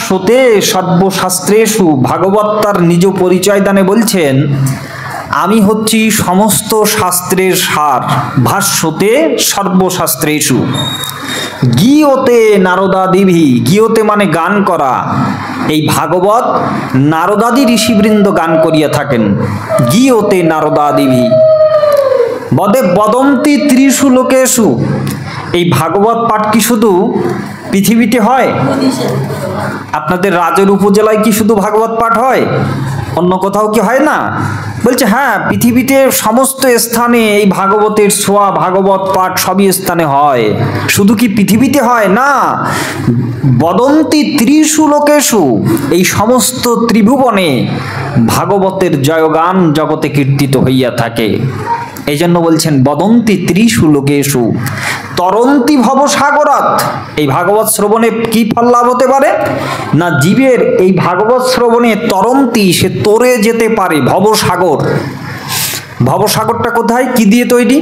ভাষ্যতে সর্বশাস্ত্রেষু ভাগবত তার নিজ পরিচয় দানে বলছেন, আমি হচ্ছি সমস্ত শাস্ত্রের সার। ভাষ্যতে সর্বশাস্ত্রেষু গীয়তে নারদাদিভি, গীয়তে মানে গান করা। এই ভাগবত নারদাদি ঋষিবৃন্দ গান করিয়া থাকেন। গীয়তে নারদাদিভি বদন্তি ত্রিষু লোকেষু। এই ভাগবত পাঠ কি শুধু পৃথিবীতে হয়? আপনাদের রাজের উপজেলায় কি শুধু ভাগবত পাঠ হয়? অন্য কোথাও কি হয় না? বলছে হ্যাঁ, পৃথিবীতে সমস্ত স্থানে এই ভাগবতের ছোঁয়া, ভাগবত পাঠ সবই স্থানে হয়। শুধু কি পৃথিবীতে হয় না, বদন্তি ত্রিষু লোকেষু, এই সমস্ত ত্রিভুবনে ভাগবতের জয়গান জগতে কীর্তিত হইয়া থাকে। এই জন্য বলছেন বদন্তি ত্রিষু লোকেষু তরন্তি ভবসাগরাৎ। এই ভাগবত শ্রবণে কি ফল লাভ হতে পারে না, জীবের এই ভাগবত শ্রবণে তরন্তি, সে তরে যেতে পারে ভবসাগর। ভবসাগরটা কোথায়, কি দিয়ে তৈরি?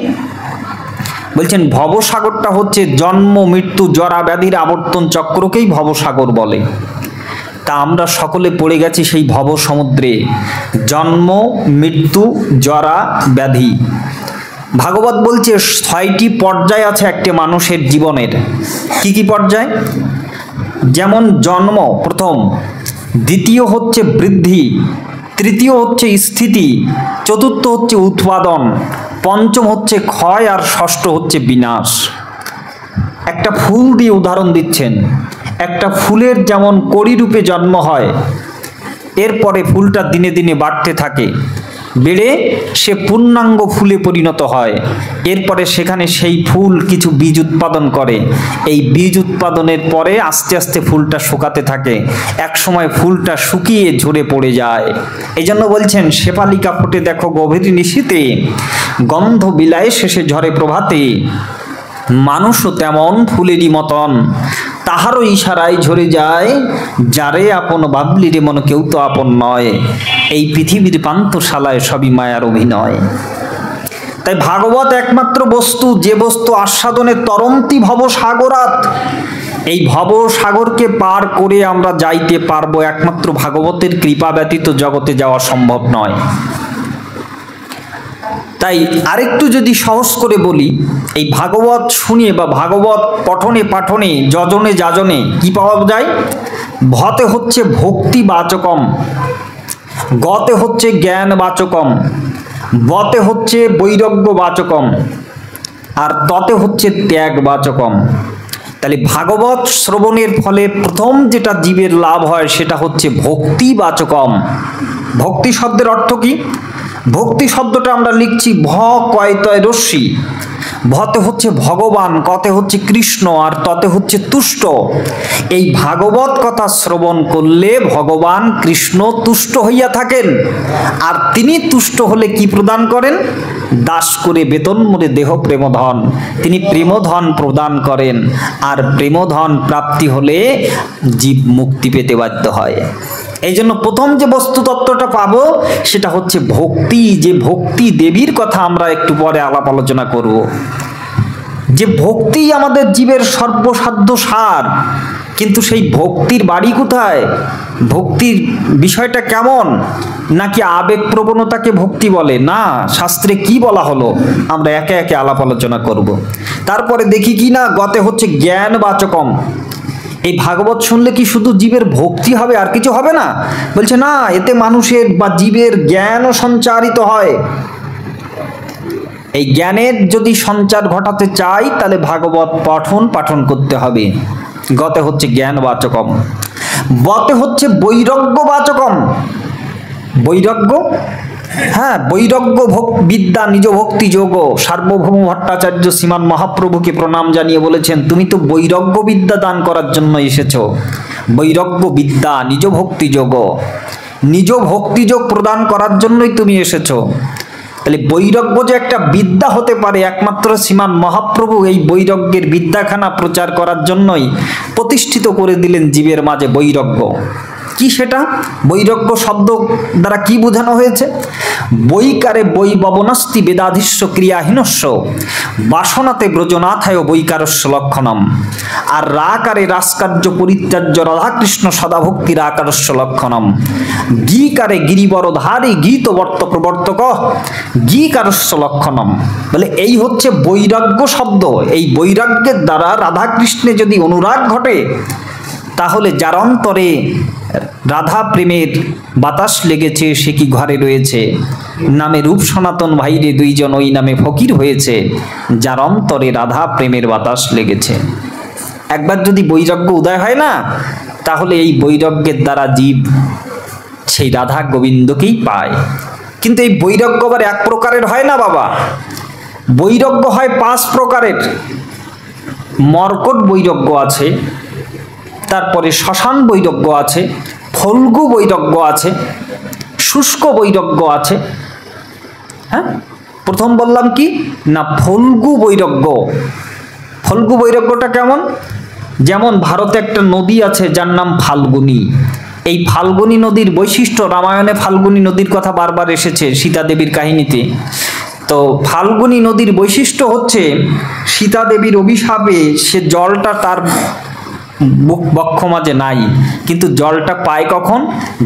বলছেন ভবসাগরটা হচ্ছে জন্ম মৃত্যু জরা ব্যাধির আবর্তন চক্রকেই ভবসাগর বলে। তা আমরা সকলে পড়ে গেছি সেই ভব সমুদ্রে, জন্ম মৃত্যু জরা ব্যাধি। ভাগবত বলছে 6টি পর্যায় আছে একটি মানুষের জীবনের। কি কি পর্যায়? যেমন জন্ম প্রথম, দ্বিতীয় হচ্ছে বৃদ্ধি, তৃতীয় হচ্ছে স্থিতি, চতুর্থ হচ্ছে উৎপাদন, পঞ্চম হচ্ছে ক্ষয়, আর ষষ্ঠ হচ্ছে বিনাশ। একটা ফুল দিয়ে উদাহরণ দিচ্ছেন। একটা ফুলের যেমন কড়িরূপে জন্ম হয়, এরপরে ফুলটা দিনে দিনে বাড়তে থাকে, বেড়ে সে পূর্ণাঙ্গ ফুলে পরিণত হয়। এরপরে সেখানে সেই ফুল কিছু বীজ উৎপাদন করে। এই বীজ উৎপাদনের পরে আস্তে আস্তে ফুলটা শুকাতে থাকে। এক সময় ফুলটা শুকিয়ে ঝরে পড়ে যায়। এই জন্য বলছেন শেফালিকা ফুটে দেখো গভীর নিশীতে, গন্ধ বিলায় শেষে ঝরে প্রভাতে। মানুষও তেমন ফুলেরই মতন, তাহারও ইশারায় ঝরে যায়, যারে আপন ভাবলি রে মন কেউ তো আপন নয়। এই পৃথিবীর পান্থশালায় সবই মায়ার অভিনয়। তাই ভাগবত একমাত্র বস্তু, যে বস্তু আস্বাদনে তরন্তি ভবসাগরাৎ। এই ভবসাগরকে পার করে আমরা যাইতে পারবো, একমাত্র ভাগবতের কৃপা ব্যতীত জগতে যাওয়া সম্ভব নয়। তাই আরেকটু যদি সহজ করে বলি, এই ভাগবত শুনে বা ভাগবত পঠনে পাঠনে যজনে যাজনে কি পাওয়া যায়? ভতে হচ্ছে ভক্তি বাচকম, গতে হচ্ছে জ্ঞান বাচকম, বতে হচ্ছে বৈরাগ্য বাচকম, আর ততে হচ্ছে ত্যাগ বাচকম। তাহলে ভাগবত শ্রবণের ফলে প্রথম যেটা জীবের লাভ হয় সেটা হচ্ছে ভক্তি বাচকম। ভক্তি শব্দের অর্থ কি? ভক্তি শব্দটা আমরা লিখছি ভ কয়তয় রস্যি। ভতে হচ্ছে ভগবান, কতে হচ্ছে কৃষ্ণ, আর ততে হচ্ছে তুষ্ট। এই ভাগবত কথা শ্রবণ করলে ভগবান কৃষ্ণ তুষ্ট হইয়া থাকেন। আর তিনি তুষ্ট হলে কি প্রদান করেন? দাস করে বেতন মোরে দেহ প্রেমধন। তিনি প্রেমধন প্রদান করেন, আর প্রেমধন প্রাপ্তি হলে জীব মুক্তি পেতে বাধ্য হয়। এই জন্য প্রথম যে বস্তু তত্ত্বটা পাবো সেটা হচ্ছে ভক্তি। যে ভক্তি দেবীর কথা আমরা একটু পরে আলাপ আলোচনা করব। যে ভক্তি আমাদের জীবের সর্বসাধ্য সার, কিন্তু সেই ভক্তির বাড়ি কোথায়? ভক্তির বিষয়টা কেমন? নাকি আবেগ প্রবণতাকে ভক্তি বলে? না, শাস্ত্রে কি বলা হলো আমরা একে একে আলাপ আলোচনা করব। তারপরে দেখি কি না, গতে হচ্ছে জ্ঞান বাচকম। এই ভাগবত শুনলে কি শুধু জীবের ভক্তি হবে আর কিছু হবে না? বলছে না, এতে মানুষের বা জীবের জ্ঞানও সঞ্চারিত হয়। এই জ্ঞানের যদি সঞ্চার ঘটাতে চাই তাহলে ভাগবত পাঠন করতে হবে। গতে হচ্ছে জ্ঞান বাচকম, বতে হচ্ছে বৈরাগ্য বাচকম। বৈরাগ্য, হ্যাঁ, বৈরাগ্য বিদ্যা নিজ ভক্তি যোগ। সার্বভৌম ভট্টাচার্য শ্রীমান মহাপ্রভুকে প্রণাম জানিয়ে বলেছেন, তুমি তো বৈরাগ্য বিদ্যা দান করার জন্য এসেছো। বৈরাগ্য বিদ্যা নিজ ভক্তি যোগ, নিজ ভক্তি যোগ প্রদান করার জন্যই তুমি এসেছো। তাহলে বৈরাগ্য যে একটা বিদ্যা হতে পারে, একমাত্র শ্রীমান মহাপ্রভু এই বৈরাগ্যের বিদ্যাখানা প্রচার করার জন্যই প্রতিষ্ঠিত করে দিলেন জীবের মাঝে বৈরাগ্য। কি সেটা? বৈরাগ্য শব্দ দ্বারা কি বোঝানো হয়েছে? বৈকারে বৈববনস্তি বেদাধিস্য ক্রিয়াহীনস্য বাসনাতে ব্রজনাথায় বৈকারস্য লক্ষণম। আর রাকারে রাসকার্য পরিত্যাজ্য রাধাকৃষ্ণ সদাভক্তির আকারস্য লক্ষণম। গীকারে গিরিবরধারী গীতবর্ত প্রবর্তক গীকারস্য লক্ষণম। বলে এই হচ্ছে বৈরাগ্য শব্দ। এই বৈরাগ্যের দ্বারা রাধাকৃষ্ণে যদি অনুরাগ ঘটে, তাহলে যার অন্তরে রাধা প্রেমের বাতাস লেগেছে সে কি ঘরে রয়েছে? নামে রূপ সনাতন ভাইরে দুইজন ওই নামে ফকির হয়েছে, যার অন্তরে রাধা প্রেমের বাতাস লেগেছে। একবার যদি বৈরাগ্য উদয় হয় না, তাহলে এই বৈরাগ্যের দ্বারা জীব সেই রাধা গোবিন্দকেই পায়। কিন্তু এই বৈরাগ্য আবার এক প্রকারের হয় না বাবা। বৈরাগ্য হয় 5 প্রকারের। মর্কট বৈরাগ্য আছে, তারপরে শ্মশান বৈরাগ্য আছে, ফল্গু বৈরাগ্য আছে, শুষ্ক বৈরাগ্য আছে। হ্যাঁ, প্রথম বললাম কি না, ফল্গু বৈরাগ্য। ফল্গু বৈরাগ্যটা কেমন? যেমন ভারতে একটা নদী আছে যার নাম ফাল্গুনী। এই ফাল্গুনী নদীর বৈশিষ্ট্য, রামায়ণে ফাল্গুনী নদীর কথা বারবার এসেছে সীতা দেবীর কাহিনীতে। তো ফাল্গুনী নদীর বৈশিষ্ট্য হচ্ছে সীতা দেবীর অভিশাপে সে জলটা তার বক্ষ মাঝে নাই, কিন্তু জলটা পায় কখন?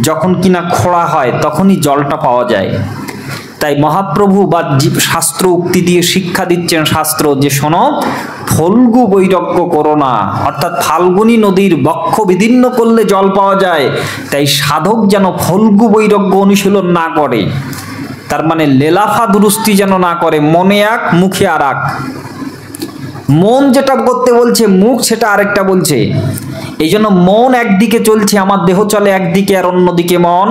যখন কিনা খোঁড়া হয় তখনই জলটা পাওয়া যায়। তাই মহাপ্রভু বা শাস্ত্র উক্তি দিয়ে শিক্ষা দিচ্ছেন শাস্ত্র যে শোনো, ফল্গু বৈরাগ্য করো না, অর্থাৎ ফাল্গুনী নদীর বক্ষ বিদীর্ণ করলে জল পাওয়া যায়। তাই সাধক যেন ফল্গু বৈরাগ্য অনুশীলন না করে, তার মানে লেলাফা দুরুস্তি যেন না করে, মনে এক মুখে আর এক। মন যেটা করতে বলছে, মুখ সেটা আরেকটা বলছে। এই জন্য মন একদিকে চলছে, আমার দেহ চলে একদিকে, আর অন্যদিকে মন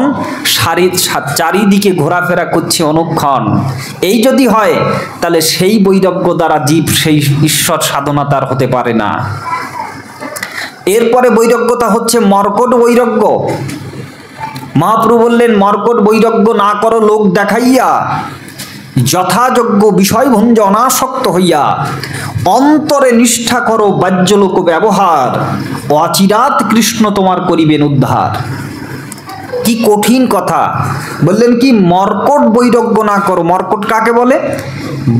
চারিদিকে ঘোরাফেরা করছে অনুক্ষণ। এই যদি হয়, তাহলে সেই বৈরাগ্য দ্বারা জীব সেই ঈশ্বর সাধনা তার হতে পারে না। এরপরে বৈরাগ্যতা হচ্ছে মর্কট বৈরাগ্য। মহাপ্রভু বললেন, মর্কট বৈরাগ্য না করো লোক দেখাইয়া, যথাযোগ্য বিষয়ভঞ্জ অনাসক্ত হইয়া, অন্তরে নিষ্ঠা করো বাহ্যলোক ব্যবহার, অচিরাত কৃষ্ণ তোমার করিবেন উদ্ধার। কি কঠিন কথা! বললেন কি, মর্কট বৈরাগ্য না করো। মর্কট কাকে বলে?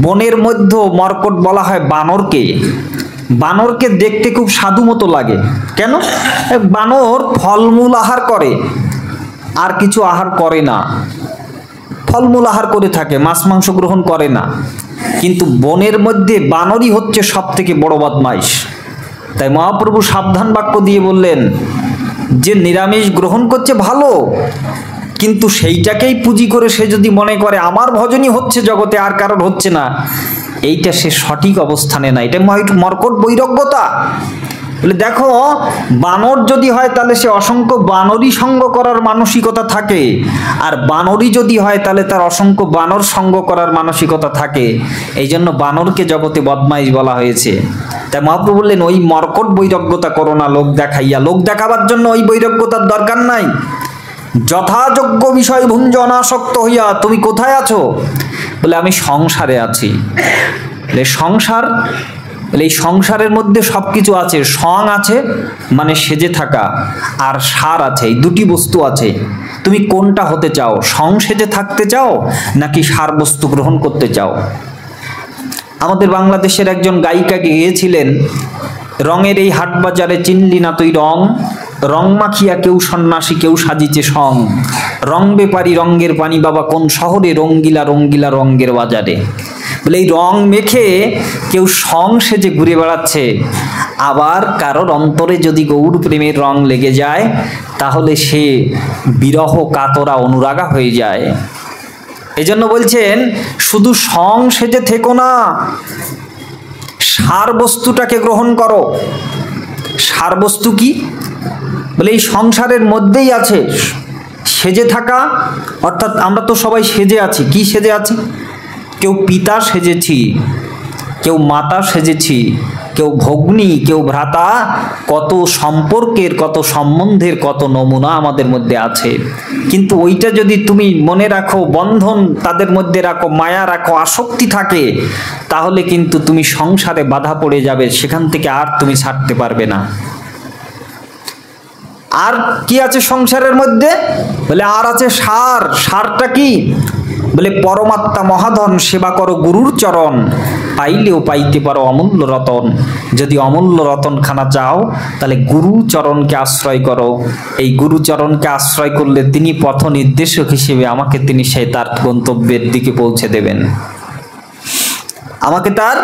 বনের মধ্যে মর্কট বলা হয় বানরকে। বানরকে দেখতে খুব সাধু মতো লাগে। কেন? বানর ফলমূল আহার করে, আর কিছু আহার করে না। ফলমূল আহার করে থাকে, মাছ মাংস গ্রহণ করে না। কিন্তু বনের মধ্যে বানরই হচ্ছে সব থেকে বড় বদমাইশ। তাই মহাপ্রভু সাবধান বাক্য দিয়ে বললেন যে নিরামিষ গ্রহণ করছে ভালো, কিন্তু সেইটাকেই পুঁজি করে সে যদি মনে করে আমার ভজনই হচ্ছে জগতে, আর কারোর হচ্ছে না, এইটা সে সঠিক অবস্থানে না। এটা মর্কট বৈরাগ্যতা। বলে দেখো, বানর যদি হয় তাহলে সে অসংখ্য বানরই সঙ্গ করার মানসিকতা থাকে, আর বানরই যদি হয় তাহলে তার অসংখ্য বানর সঙ্গ করার মানসিকতা থাকে। এই জন্য বানরকে জগতে বদমাইশ বলা হয়েছে। তাই মহাপ্রভু বললেন, ওই মর্কট বৈরাগ্যতা করো না লোক দেখাইয়া। লোক দেখাবার জন্য ওই বৈরাগ্যতার দরকার নাই। যথাযোগ্য বিষয় ভুঞ্জ অনাসক্ত হইয়া, তুমি কোথায় আছো? বলে আমি সংসারে আছি। বলে সংসার? এই সংসারের মধ্যে সব কিছু আছে। সং আছে মানে সেজে থাকা, আর সার আছে, এই দুটি বস্তু আছে। তুমি কোনটা হতে চাও? সং সেজে থাকতে চাও নাকি সার বস্তু গ্রহণ করতে চাও? আমাদের বাংলাদেশের একজন গায়িকা গেয়েছিলেন, রঙের এই হাট বাজারে চিনলি না তুই রং, রং মাখিয়া কেউ সন্ন্যাসী কেউ সাজিছে সং, রং বেপারি রঙ্গের পানি বাবা কোন শহরে, রঙ্গিলা রঙ্গিলা রঙ্গের বাজারে। বলে এই রং মেখে কেউ সং সেজে ঘুরে বেড়াচ্ছে, আবার কারোর অন্তরে যদি গৌর প্রেমের রং লেগে যায় তাহলে সে বিরহ কাতরা অনুরাগা হয়ে যায়। এজন্য বলছেন শুধু সং সেজে থেকো না, সার বস্তুটাকে গ্রহণ করো। সার বস্তু কি? বলে এই সংসারের মধ্যেই আছে সেজে থাকা, অর্থাৎ আমরা তো সবাই সেজে আছি। কি সেজে আছি? কেউ পিতা সেজেছি, কেউ মাতা সেজেছি, কেউ ভগ্নী, কেউ ভ্রাতা। কত সম্পর্কের, কত সম্বন্ধের, কত নমুনা আমাদের মধ্যে আছে। কিন্তু ওইটা যদি তুমি মনে রাখো, বন্ধন তাদের মধ্যে রাখো, মায়া রাখো, আসক্তি থাকে, তাহলে কিন্তু তুমি সংসারে বাধা পড়ে যাবে, সেখান থেকে আর তুমি ছাড়তে পারবে না। আর কি আছে সংসারের মধ্যে? বলে আর আছে সার। সারটা কি? বলে পরমাত্মা মহাধন, সেবা করো গুরুর চরণ, পাইলেও পাইতে পারো অমূল্য রতন। যদি অমূল্য রতন খানা চাও তাহলে গুরুচরণকে আশ্রয় করো। এই গুরুচরণকে আশ্রয় করলে তিনি পথ নির্দেশক হিসেবে আমাকে তিনি সেই তার গন্তব্যের দিকে পৌঁছে দেবেন, আমাকে তার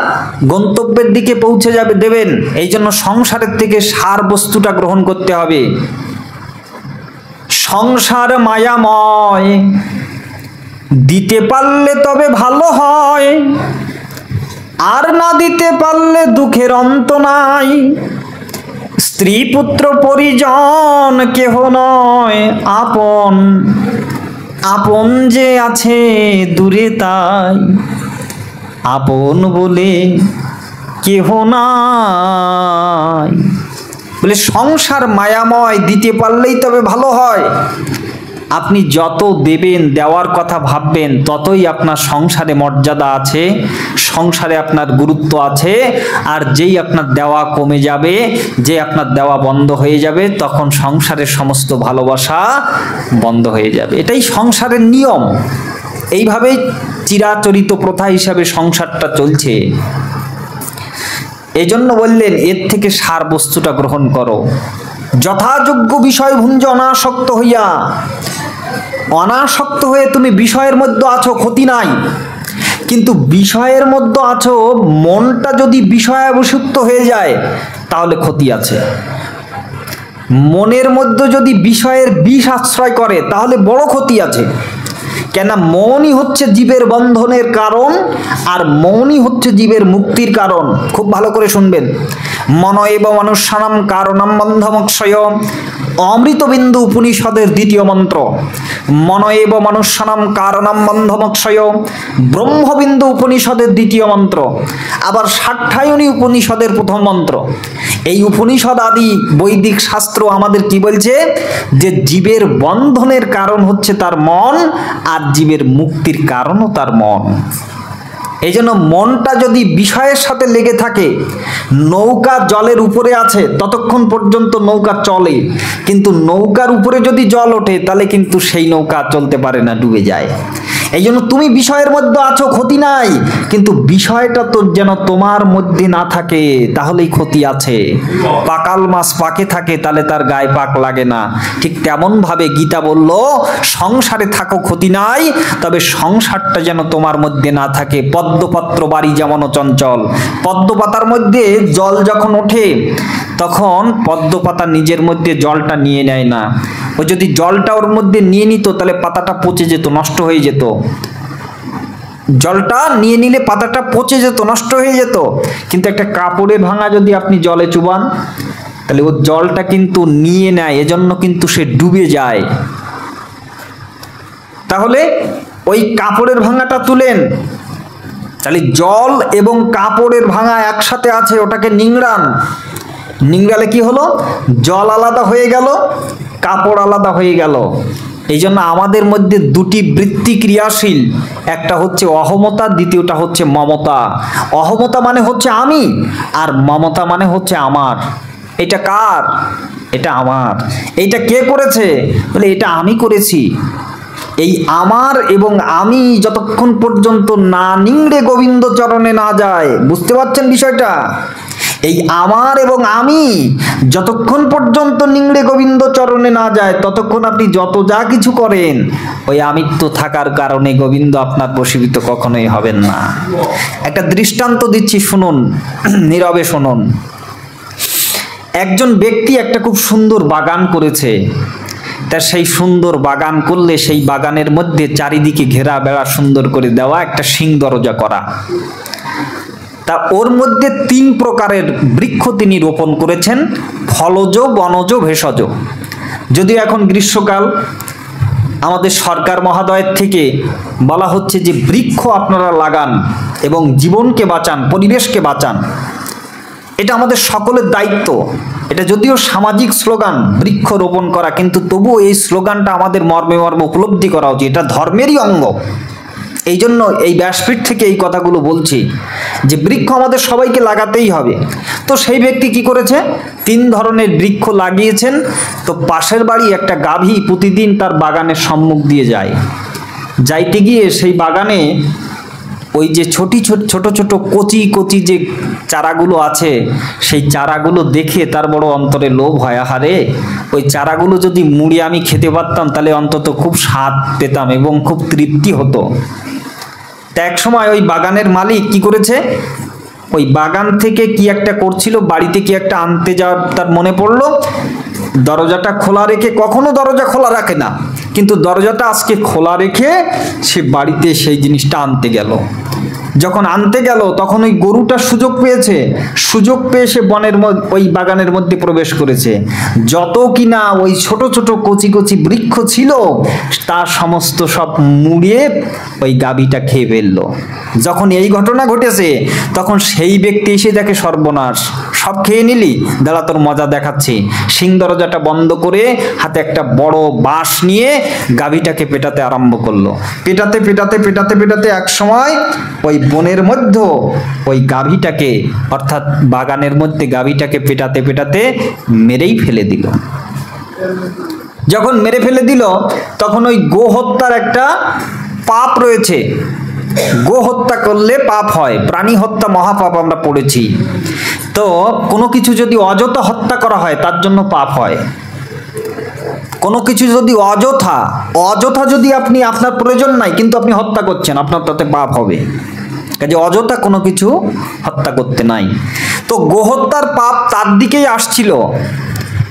গন্তব্যের দিকে পৌঁছে যাবে দেবেন। এই জন্য সংসারের থেকে সার বস্তুটা গ্রহণ করতে হবে। সংসার মায়াময়, দিতে পারলে তবে ভালো হয়, আর না দিতে পারলে দুঃখের অন্ত নাই। স্ত্রী পুত্র পরিজন কেহ নয় আপন, আপন যে আছে দূরে তাই, আপন বলে কেহ নাই। বলে সংসার মায়াময়, দিতে পারলেই তবে ভালো হয়। আপনি যত দেবেন, দেওয়ার কথা ভাববেন, ততই আপনার সংসারে মর্যাদা আছে, সংসারে আপনার গুরুত্ব আছে। আর যেই আপনার দেওয়া কমে যাবে, যে আপনার দেওয়া বন্ধ হয়ে যাবে, তখন সংসারের সমস্ত ভালোবাসা বন্ধ হয়ে যাবে। এটাই সংসারের নিয়ম। এইভাবেই চিরাচরিত প্রথা হিসাবে সংসারটা চলছে। এই জন্য বললেন এর থেকে সার বস্তুটা গ্রহণ করো। যথাযোগ্য বিষয় ভুঞ্জ অনাসক্ত হইয়া। অনাসক্ত হয়ে তুমি বিষয়ের মধ্যে আছো, ক্ষতি নাই, কিন্তু বিষয়ের মধ্যে আছো, মনটা যদি বিষয়াবসক্ত হয়ে যায় তাহলে ক্ষতি আছে। মনের মধ্যে যদি বিষয়ের বিষ আশ্রয় করে তাহলে বড় ক্ষতি আছে। কেন? মনই হচ্ছে জীবের বন্ধনের কারণ, আর মনই হচ্ছে জীবের মুক্তির কারণ। খুব ভালো করে শুনবেন। মন এব মনুষ্যানাম কারণম বন্ধমোক্ষয়, অমৃতবিন্দু উপনিষদের দ্বিতীয় মন্ত্র। মন এব মনুষ্যানাম কারণম বন্ধমোক্ষয়, ব্রহ্মবিন্দু উপনিষদের দ্বিতীয় মন্ত্র। আবার সাট্টায়নী উপনিষদের প্রথম মন্ত্র। এই উপনিষদ আদি বৈদিক শাস্ত্র আমাদের কি বলছে? যে জীবের বন্ধনের কারণ হচ্ছে তার মন, আর জীবের মুক্তির কারণও তার মন। এই জন্য মনটা যদি বিষয়ের সাথে লেগে থাকে, নৌকা জলের উপরে আছে ততক্ষণ পর্যন্ত নৌকা চলে, কিন্তু নৌকার উপরে যদি জল ওঠে তাহলে কিন্তু সেই নৌকা চলতে পারে না, ডুবে যায়। এই জন্য তুমি বিষয়ের মধ্যে আছো, ক্ষতি নাই, কিন্তু বিষয়টা তো যেন তোমার মধ্যে না থাকে, তাহলেই ক্ষতি আছে। পাকাল মাছ পাকে থাকে তাহলে তার গায়ে পাক লাগে না। ঠিক তেমন ভাবে গীতা বলল, সংসারে থাকো ক্ষতি নাই, তবে সংসারটা যেন তোমার মধ্যে না থাকে। পদ্মপত্র বাড়ি যেমন চঞ্চল। পদ্মপাতার মধ্যে জল যখন ওঠে তখন পদ্মপাতা নিজের মধ্যে জলটা নিয়ে নেয় না। ও যদি জলটা ওর মধ্যে নিয়ে নিত তাহলে পাতাটা পচে যেত, নষ্ট হয়ে যেত। জলটা নিয়ে নিলে পাতাটা পচে যেত, নষ্ট হয়ে যেত। কিন্তু একটা কাপড়ের ভাঙা যদি আপনি জলে চুবান তাহলে ও জলটা কিন্তু নিয়ে নেয়, এজন্য কিন্তু সে ডুবে যায়। তাহলে ওই কাপড়ের ভাঙাটা তুলেন, তাহলে জল এবং কাপড়ের ভাঙা একসাথে আছে, ওটাকে নিংড়ান। নিংড়ালে কি হলো? জল আলাদা হয়ে গেল, কাপড় আলাদা হয়ে গেল। এই জন্য আমাদের মধ্যে দুটি বৃত্তি ক্রিয়াশীল, একটা হচ্ছে অহমতা, দ্বিতীয়টা হচ্ছে মমতা। অহমতা মানে হচ্ছে আমি, আর মমতা মানে হচ্ছে আমার। এটা কার? এটা আমার। এইটা কে করেছে? বলে এটা আমি করেছি। এই আমার এবং আমি যতক্ষণ পর্যন্ত না নিংড়ে গোবিন্দ চরণে না যায়, বুঝতে পারছেন বিষয়টা? এই আমার এবং আমি যতক্ষণ পর্যন্ত নিংড়ে গোবিন্দ চরণে না যায়, ততক্ষণ আপনি যত যা কিছু করেন, ওই আমিত্ব থাকার কারণে গোবিন্দ আপনার বশীভূত কখনোই হবেন না। একটা দৃষ্টান্ত দিচ্ছি, শুনুন, নীরবে শুনুন। একজন ব্যক্তি একটা খুব সুন্দর বাগান করেছে। তা সেই সুন্দর বাগান করলে সেই বাগানের মধ্যে চারিদিকে ঘেরা বেড়া সুন্দর করে দেওয়া, একটা সিং দরজা করা। তা ওর মধ্যে 3 প্রকারের বৃক্ষ তিনি রোপণ করেছেন, ফলজ, বনজ, ভেষজ। যদিও এখন গ্রীষ্মকাল, আমাদের সরকার মহোদয়ের থেকে বলা হচ্ছে যে বৃক্ষ আপনারা লাগান এবং জীবনকে বাঁচান, পরিবেশকে বাঁচান। এটা আমাদের সকলের দায়িত্ব। এটা যদিও সামাজিক স্লোগান বৃক্ষ রোপণ করা, কিন্তু তবুও এই স্লোগানটা আমাদের মর্মে মর্মে উপলব্ধি করা উচিত। এটা ধর্মেরই অঙ্গ। এই জন্য এই ব্যাসপীঠ থেকে এই কথাগুলো বলছি যে বৃক্ষ আমাদের সবাইকে লাগাতেই হবে। তো সেই ব্যক্তি কি করেছে, 3 ধরনের বৃক্ষ লাগিয়েছেন। তো পাশের বাড়ি একটা গাভী প্রতিদিন তার বাগানের সম্মুখ দিয়ে যায়। যাইতে গিয়ে সেই বাগানে ওই যে ছোট ছোট কচি কচি যে চারাগুলো আছে, সেই চারাগুলো দেখে তার বড় অন্তরে লোভ হয়, আহারে ওই চারাগুলো যদি মুড়ি আমি খেতে পারতাম তাহলে অন্তত খুব স্বাদ পেতাম এবং খুব তৃপ্তি হতো। তা এক সময় ওই বাগানের মালিক কি করেছে, ওই বাগান থেকে কি একটা করছিল, বাড়িতে কি একটা আনতে যাওয়ার তার মনে পড়লো। দরজাটা খোলা রেখে, কখনো দরজা খোলা রাখে না, কিন্তু দরজাটা আজকে খোলা রেখে সে বাড়িতে সেই জিনিসটা আনতে গেল। যখন আনতে গেল তখন ওই গরুটা সুযোগ পেয়ে সে ওই বাগানের মধ্যে প্রবেশ করেছে। যত কিনা ওই ছোট ছোট কচি কচি বৃক্ষ ছিল তার সমস্ত সব মুড়িয়ে ওই গাভীটা খেয়ে ফেললো। যখন এই ঘটনা ঘটেছে তখন সেই ব্যক্তি এসে দেখে, সর্বনাশ, সব খেয়ে নিলি, দাঁড়া তোর মজা দেখাচ্ছি। সিং দরজাটা বন্ধ করে হাতে একটা বড় বাঁশ নিয়ে গাভীটাকে পেটাতে আরম্ভ করলো। পেটাতে এক সময় ওই বনের মধ্যে ওই গাভীটাকে, অর্থাৎ বাগানের মধ্যে গাভীটাকে পেটাতে মেরেই ফেলে দিল। যখন মেরে ফেলে দিল তখন ওই গো হত্যার একটা পাপ রয়েছে। গো হত্যা করলে পাপ হয়, প্রাণী হত্যা মহাপাপ আমরা পড়েছি। তো কোনো কিছু যদি অযথা হত্যা করা হয় তার জন্য পাপ হয়। কোনো কিছু যদি অযথা যদি আপনি, আপনার প্রয়োজন নাই কিন্তু আপনি হত্যা করছেন, আপনার তাতে পাপ হবে। কাজে অযথা কোনো কিছু হত্যা করতে নাই। তো গোহত্যার পাপ তার দিকেই আসছিল।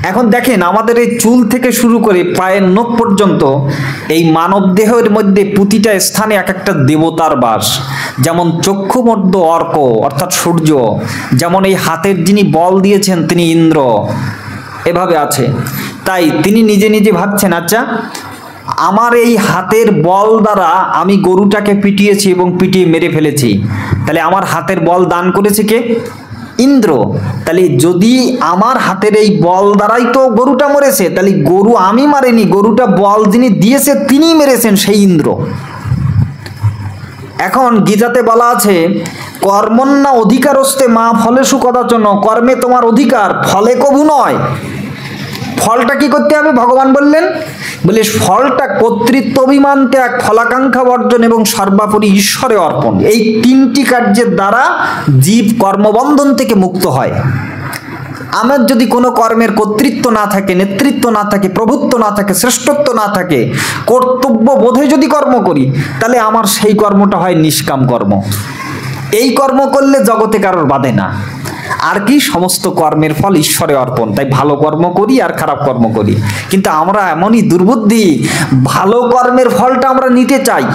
এখন দেখেন, আমাদের এই চুল থেকে শুরু করে পায়ের নখ পর্যন্ত এই মানব দেহের মধ্যে প্রতিটা স্থানে এক একটা দেবতার বাস। যেমন চক্ষু মধ্য অর্ক অর্থাৎ সূর্য, যেমন এই হাতের যিনি বল দিয়েছেন তিনি ইন্দ্র, এভাবে আছে। তাই তিনি নিজে নিজে ভাবছেন, আচ্ছা আমার এই হাতের বল দ্বারা আমি গরুটাকে পিটিয়েছি এবং পিটিয়ে মেরে ফেলেছি, তাহলে আমার হাতের বল দান করেছে কে? ইন্দ্র। তাহলে যদি আমার হাতের এই বল দ্বারাই তো গরুটা মরেছে, তাহলে গরু আমি মারিনি, গরুটা বল যিনি দিয়েছে তিনি মেরেছেন, সেই ইন্দ্র। এখন গীতাতে বলা আছে, কর্মণ্যা অধিকারস্তে মা ফলেষু কদাচন, কর্মে তোমার অধিকার, ফলে কভু নয়। ফলটা কি করতে হবে ভগবান বললেন, বলে ফলটা কর্তৃত্ব অভিমান ত্যাগ, ফলাকাঙ্ক্ষা বর্জন এবং সর্বোপরি ঈশ্বরে অর্পণ। এই 3টি কার্যের দ্বারা জীব কর্মবন্ধন থেকে মুক্ত হয়। আমার যদি কোনো কর্মের কর্তৃত্ব না থাকে, নেতৃত্ব না থাকে, প্রভুত্ব না থাকে, শ্রেষ্ঠত্ব না থাকে, কর্তব্য বোধে যদি কর্ম করি, তাহলে আমার সেই কর্মটা হয় নিষ্কাম কর্ম। এই কর্ম করলে জগতে কারোর বাধে না। আর কি, সমস্ত কর্মের ফল ঈশ্বরে অর্পণ। তাই ভালো কর্ম করি আর খারাপ কর্ম করি, কিন্তু আমরা এমনই দুর্বুদ্ধি, ভালো কর্মের ফলটা আমরা নিতে চাই।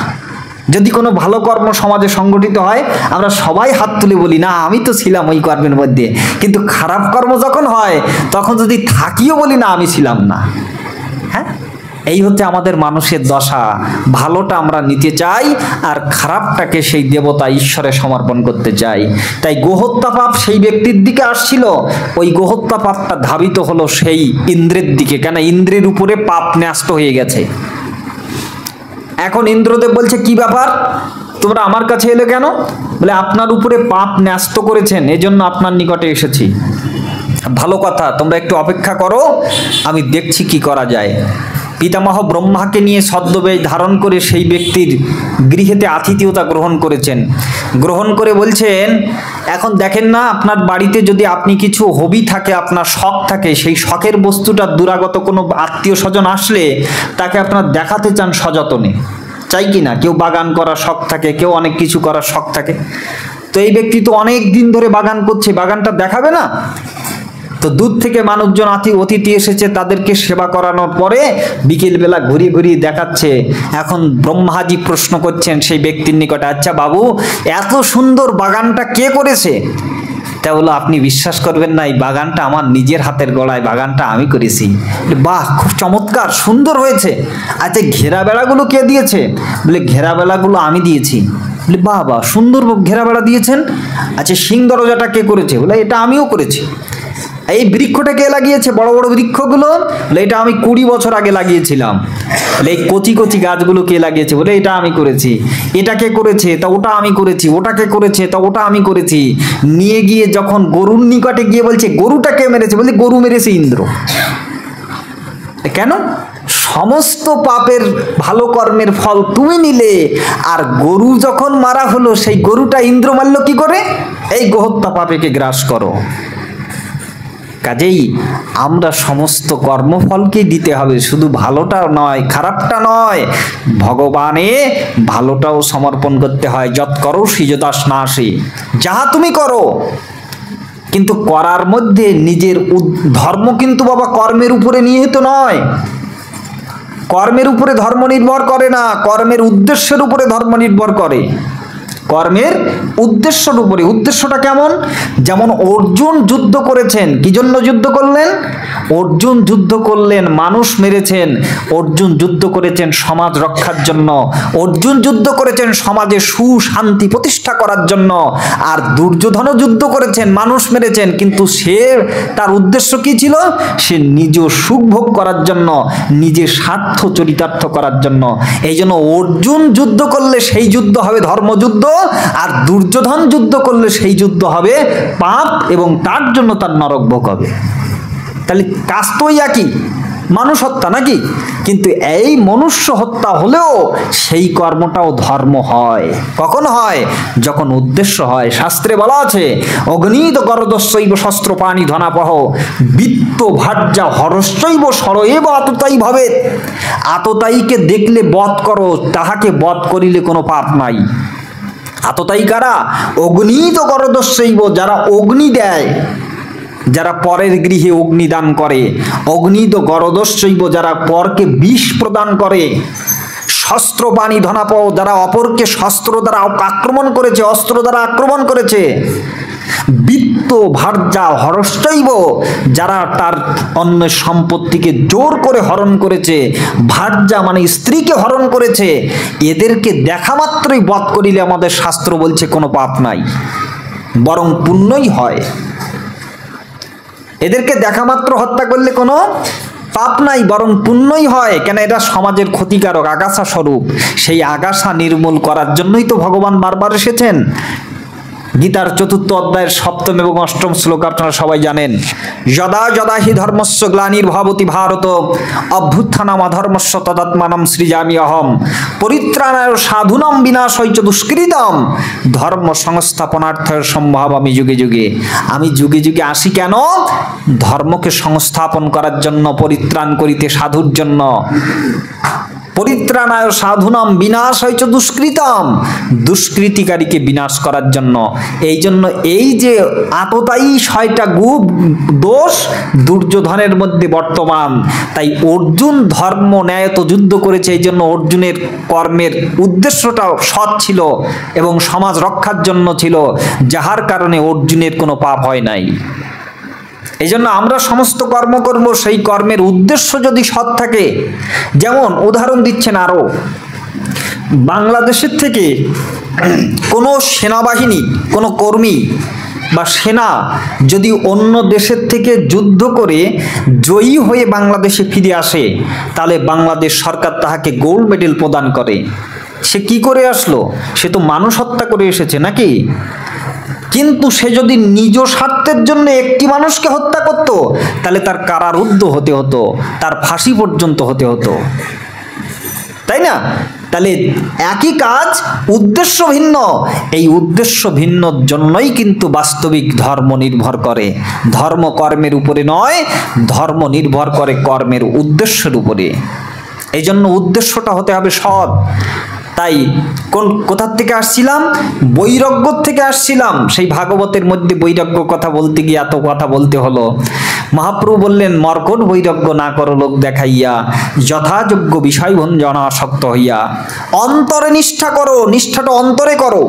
যদি কোনো ভালো কর্ম সমাজে সংগঠিত হয়, আমরা সবাই হাত তুলে বলি, না আমি তো ছিলাম ওই কর্মের মধ্যে। কিন্তু খারাপ কর্ম যখন হয় তখন যদি থাকিও বলি, না আমি ছিলাম না। হ্যাঁ, এই হচ্ছে আমাদের মানুষের দশা। ভালোটা আমরা নিতে চাই আর খারাপটাকে সেই দেবতা ঈশ্বরে সমর্পণ করতে চাই। তাই গোহত্যা পাপ সেই ব্যক্তির দিকে আসছিল, ওই গোহত্যা পাপটা ধাবিত হলো সেই ইন্দ্রের দিকে, কেন ইন্দ্রের উপরে পাপ ন্যস্ত হয়ে গেছে। এখন ইন্দ্রদেব বলছে, কি ব্যাপার, তোমরা আমার কাছে এলে কেন? বলে, আপনার উপরে পাপ ন্যস্ত করেছেন, এজন্য আপনার নিকটে এসেছি। ভালো কথা, তোমরা একটু অপেক্ষা করো, আমি দেখছি কি করা যায়। পিতামহ ব্রহ্মাকে নিয়ে ছদ্মবেশ ধারণ করে সেই ব্যক্তির গৃহেতে আতিথেয়তা গ্রহণ করেছেন। গ্রহণ করে বলছেন, এখন দেখেন না, আপনার বাড়িতে যদি আপনি কিছু হবি থাকে, আপনার শখ থাকে, সেই শখের বস্তুটা দূরাগত কোনো আত্মীয় স্বজন আসলে তাকে আপনার দেখাতে চান সযত্নে, চাই কি না? কেউ বাগান করার শখ থাকে, কেউ অনেক কিছু করার শখ থাকে। তো এই ব্যক্তি তো অনেক দিন ধরে বাগান করছে, বাগানটা দেখাবে না? তো দূর থেকে মানুষজন অতিথি এসেছে, তাদেরকে সেবা করানোর পরে বিকেলবেলা ঘুরিয়ে ঘুরিয়ে দেখাচ্ছে। এখন ব্রহ্মাজি প্রশ্ন করছেন সেই ব্যক্তির নিকটে, আচ্ছা বাবু, এত সুন্দর বাগানটা কে করেছে? তা বলো, আপনি বিশ্বাস করবেন না, এই বাগানটা আমার নিজের হাতের গড়ায়, বাগানটা আমি করেছি। বাহ, খুব চমৎকার, সুন্দর হয়েছে। আচ্ছা, ঘেরা বেড়াগুলো কে দিয়েছে? বলে, ঘেরা বেড়াগুলো আমি দিয়েছি। বলে, বাহ বাহ, সুন্দর ঘেরা বেড়া দিয়েছেন। আচ্ছা, সিং দরজাটা কে করেছে? বলে, এটা আমিও করেছি। এই বৃক্ষটা কে লাগিয়েছে? বড় বড় বৃক্ষগুলো? বলে এটা আমি 20 বছর আগে লাগিয়েছিলাম। বলে এই কচি কচি গাছগুলো কে লাগিয়েছে? বলে এটা আমি করেছি। এটা কে করেছে? তা ওটা আমি করেছি। ওটা কে করেছে? তা ওটা আমি করেছি। নিয়ে গিয়ে যখন গরুর নিকটে গিয়ে বলছে গরুটা কে মেরেছে? বলে গরু মেরেছে ইন্দ্র। কেন? সমস্ত পাপের ভালো কর্মের ফল তুমি নিলে, আর গরু যখন মারা হলো সেই গরুটা ইন্দ্র মারল কি করে? এই গোহত্যা পাপেকে গ্রাস করো। কাজেই আমরা সমস্ত কর্মফলকেই দিতে হবে, শুধু ভালোটা নয়, খারাপটা নয়, ভগবানে ভালোটাও সমর্পণ করতে হয়। যৎ করো সিজদাস নাসি, যাহা তুমি করো, কিন্তু করার মধ্যে নিজের ধর্ম কিন্তু বাবা কর্মের উপরে নিহিত নয়। কর্মের উপরে ধর্ম নির্ভর করে না, কর্মের উদ্দেশ্যের উপরে ধর্ম নির্ভর করে। কর্মের উদ্দেশ্যের উপরে। উদ্দেশ্যটা কেমন? যেমন অর্জুন যুদ্ধ করেছেন, কি জন্য যুদ্ধ করলেন? অর্জুন যুদ্ধ করলেন, মানুষ মেরেছেন। অর্জুন যুদ্ধ করেছেন সমাজ রক্ষার জন্য। অর্জুন যুদ্ধ করেছেন সমাজে সুশান্তি প্রতিষ্ঠা করার জন্য। আর দুর্যোধনও যুদ্ধ করেছেন, মানুষ মেরেছেন, কিন্তু সে তার উদ্দেশ্য কি ছিল? সে নিজ সুখ ভোগ করার জন্য, নিজের স্বার্থ চরিতার্থ করার জন্য। এই জন্য অর্জুন যুদ্ধ করলে সেই যুদ্ধ হবে ধর্মযুদ্ধ, আর দুর্যোধন যুদ্ধ করলে সেই যুদ্ধ হবে পাপ, এবং তার জন্য তার নরক ভোগ হবে। তাহলে কাজ তো একই, মানুষ হত্যা নাকি? কিন্তু এই মনুষ্য হত্যা হলেও সেই কর্মটাও ধর্ম হয়। কখন হয়? যখন উদ্দেশ্য হয়। শাস্ত্রে বলা আছে অগ্নিত গরদস্যৈব শস্ত্র পানি ধনাপহ বিত্ত ভার্যা হরস্যৈব সরএব আততায়ী ভবেৎ। আততায়ীকে দেখলে বধ করো, তাহাকে বধ করিলে কোনো পাপ নাই। আততায়ী কারা? অগ্নিত গরদস্যৈব, যারা অগ্নি দেয়, যারা পরের গৃহে অগ্নিদান করে। অগ্নিত গরদস্যৈব, যারা পরকে বিষ প্রদান করে। শস্ত্র পানি ধনাপ, যারা অপরকে শস্ত্র দ্বারা আক্রমণ করেছে, অস্ত্র দ্বারা আক্রমণ করেছে। বিত্ত ভার্যা হরস্যৈব, যারা তার অন্যের সম্পত্তিকে জোর করে হরণ করেছে। ভার্যা মানে স্ত্রীকে হরণ করেছে। এদেরকে দেখা মাত্রই বধ করিলে আমাদের শাস্ত্র বলছে কোনো পাপ নাই, বরং পুণ্যই হয়। এদেরকে দেখা মাত্র হত্যা করলে কোনো পাপ নাই, বরং পুণ্যই হয়। কেন? এটা সমাজের ক্ষতিকারক আগাছা স্বরূপ। সেই আগাছা নির্মূল করার জন্যই তো ভগবান বারবার এসেছেন। গীতার 4th অধ্যায়ের 7ম এবং 8ম শ্লোক আপনারা সবাই জানেন। যদা যদা হি ধর্মস্য গ্লানির্ভবতি ভারত অভ্যুত্থানাম অধর্মস্য তদাত্মানম সৃজামি অহম পরিত্রাণায় সাধুনাম বিনাশয় চ দুষ্কৃতম ধর্ম সংস্থাপনার্থের সম্ভব আমি যুগে যুগে। আমি যুগে যুগে আসি কেন? ধর্মকে সংস্থাপন করার জন্য, পরিত্রাণ করিতে সাধুর জন্য। পরিত্রাণায় সাধুনাম বিনাশয় চ দুষ্কৃতম, দুষ্কৃতিকারীকে বিনাশ করার জন্য। এই জন্য এই যে আততায়ী 6টা দোষ দুর্যোধনের মধ্যে বর্তমান। তাই অর্জুন ধর্ম ন্যায় তো যুদ্ধ করেছে, এই জন্য অর্জুনের কর্মের উদ্দেশ্যটা সৎ ছিল এবং সমাজ রক্ষার জন্য ছিল, যাহার কারণে অর্জুনের কোনো পাপ হয় নাই। এই জন্য আমরা সমস্ত কর্ম করব, সেই কর্মের উদ্দেশ্য যদি সৎ থাকে। যেমন উদাহরণ দিচ্ছেন আরো, বাংলাদেশের থেকে কোনো সেনাবাহিনী, কোনো কর্মী বা সেনা যদি অন্য দেশের থেকে যুদ্ধ করে জয়ী হয়ে বাংলাদেশে ফিরে আসে, তাহলে বাংলাদেশ সরকার তাহাকে গোল্ড মেডেল প্রদান করে। সে কি করে আসলো? সে তো মানুষ হত্যা করে এসেছে নাকি? কিন্তু সে যদি নিজ স্বার্থের জন্য একটি মানুষকে হত্যা করত, তাহলে তার কারারুদ্ধ হতে হতো, তার ফাঁসি পর্যন্ত হতে হতো, তাই না? তাহলে একই কাজ, উদ্দেশ্য ভিন্ন। এই উদ্দেশ্য ভিন্নর জন্যই কিন্তু বাস্তবিক ধর্ম নির্ভর করে। ধর্ম কর্মের উপরে নয়, ধর্ম নির্ভর করে কর্মের উদ্দেশ্যের উপরে। এই জন্য উদ্দেশ্যটা হতে হবে সৎ। তাই কোথার থেকে আসছিলাম? বৈরাগ্য থেকে আসছিলাম। সেই ভাগবতের মধ্যে বৈরাগ্য কথা বলতে গিয়ে এত কথা বলতে হলো। মহাপ্রভু বললেন, মর্কট বৈরাগ্য না করো লোক দেখাইয়া, যথাযোগ্য বিষয় ভঞ্জনা আসক্ত হইয়া। অন্তরে নিষ্ঠা করো, নিষ্ঠাটা অন্তরে করো।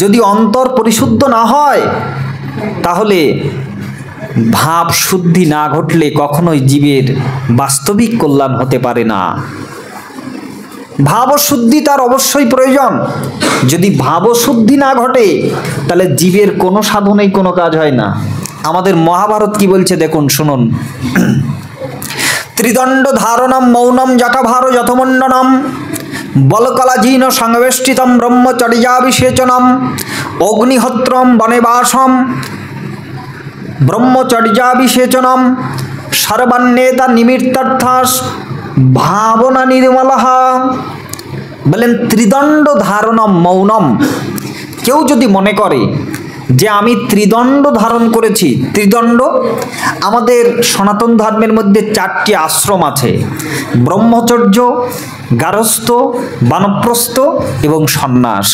যদি অন্তর পরিশুদ্ধ না হয়, তাহলে ভাব শুদ্ধি না ঘটলে কখনোই জীবের বাস্তবিক কল্যাণ হতে পারে না। ভাবশুদ্ধি তার অবশ্যই প্রয়োজন। যদি ভাবশুদ্ধি না ঘটে, তাহলে জীবের কোনো সাধনেই কোনো কাজ হয় না। আমাদের মহাভারত কি বলছে দেখুন, শুনুন। ত্রিদণ্ড ধারণম মৌনম জটাভার যথমণ্ডনম বলকলাজীন সংবেষ্টিতম ব্রহ্মচর্যাভিষেচনম অগ্নিহোত্রম বনেবাসম ব্রহ্মচর্যাভিষেচনম সর্বান্নেতা নিমিত্তার্থাস ভাবনা নির্মলঃ। বলেন ত্রিদণ্ড ধারণম মৌনম, কেউ যদি মনে করে যে আমি ত্রিদণ্ড ধারণ করেছি, ত্রিদণ্ড আমাদের সনাতন ধর্মের মধ্যে 4টি আশ্রম আছে, ব্রহ্মচর্য, গারস্থ, বানপ্রস্থ এবং সন্ন্যাস।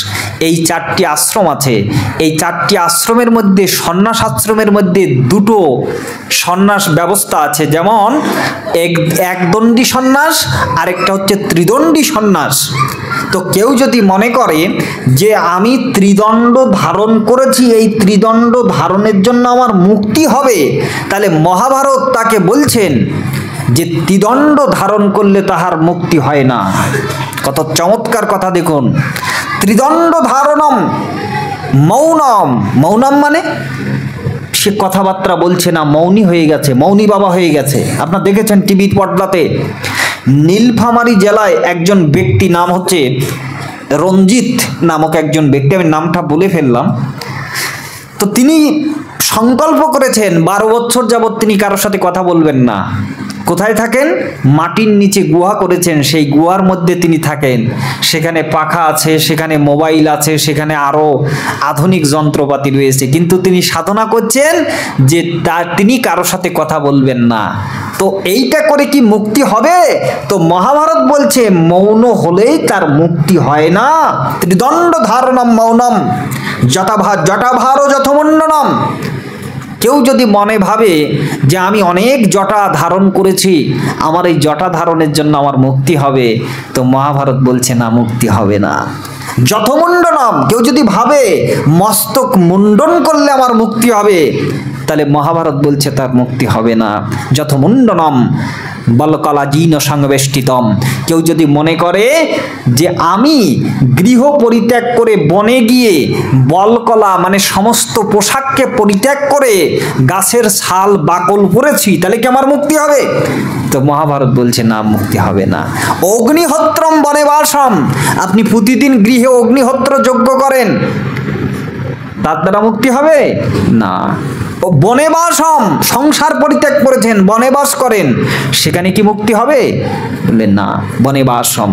এই 4টি আশ্রম আছে। এই 4টি আশ্রমের মধ্যে সন্ন্যাস আশ্রমের মধ্যে 2টো সন্ন্যাস ব্যবস্থা আছে, যেমন একদণ্ডী সন্ন্যাস, আরেকটা হচ্ছে ত্রিদণ্ডী সন্ন্যাস। তো কেউ যদি মনে করে যে আমি ত্রিদণ্ড ধারণ করেছি, এই ত্রিদণ্ড ধারণের জন্য আমার মুক্তি হবে, তাহলে মহাভারত তাকে বলছেন যে ত্রিদণ্ড ধারণ করলে তাহার মুক্তি হয় না। কত চমৎকার কথা দেখুন। ত্রিদণ্ড ধারণম মৌনম, মৌনম মানে সে কথাবার্তা বলছে না, মৌনী হয়ে গেছে, মৌনী বাবা হয়ে গেছে। আপনারা দেখেছেন টিভির পর্দাতে নীলফামারী জেলায় একজন ব্যক্তি, নাম হচ্ছে রঞ্জিত নামক একজন ব্যক্তি, আমি নামটা বলে ফেললাম। তো তিনি সংকল্প করেছেন 12 বছর যাবৎ তিনি কারোর সাথে কথা বলবেন না। কোথায় থাকেন? মাটির নিচে গুহা করেছেন, সেই গুহার মধ্যে তিনি থাকেন। সেখানে পাখা আছে, সেখানে মোবাইল আছে, সেখানে আরো আধুনিক যন্ত্রপাতি রয়েছে, কিন্তু তিনি সাধনা করছেন যে তিনি কারোর সাথে কথা বলবেন না। তো এইটা করে কি মুক্তি হবে? তো মহাভারত বলছে মৌন হলেই তার মুক্তি হয় না। ত্রিদণ্ড ধারণম মৌনম জটাভার যথমণ্ডনম। কেউ যদি মনে ভাবে যে আমি অনেক জটা ধারণ করেছি, আমার এই জটা ধারণের জন্য আমার মুক্তি হবে, তো মহাভারত বলছে না, মুক্তি হবে না। যথমণ্ডনম, কেউ যদি ভাবে মস্তক মুন্ডন করলে আমার মুক্তি হবে, তাহলে মহাভারত বলছে তার মুক্তি হবে না। যথমুণ্ডনম বলকলাজীন সংবেষ্টিতম, কেউ যদি মনে করে যে আমি গৃহ পরিত্যাগ করে বনে গিয়ে বলকলা মানে সমস্ত পোশাককে পরিত্যাগ করে গাছের ছাল বাকল পরেছি, তাহলে কি আমার মুক্তি হবে? তো মহাভারত বলছে না, মুক্তি হবে না। অগ্নিহোত্রম বনেবাসম, আপনি প্রতিদিন গৃহে অগ্নিহোত্র যজ্ঞ করেন, তার দ্বারা মুক্তি হবে না। বনেবাসম, সংসার পরিত্যাগ করেছেন, বনেবাস করেন, সেখানে কি মুক্তি হবে? বলে না। বনেবাসম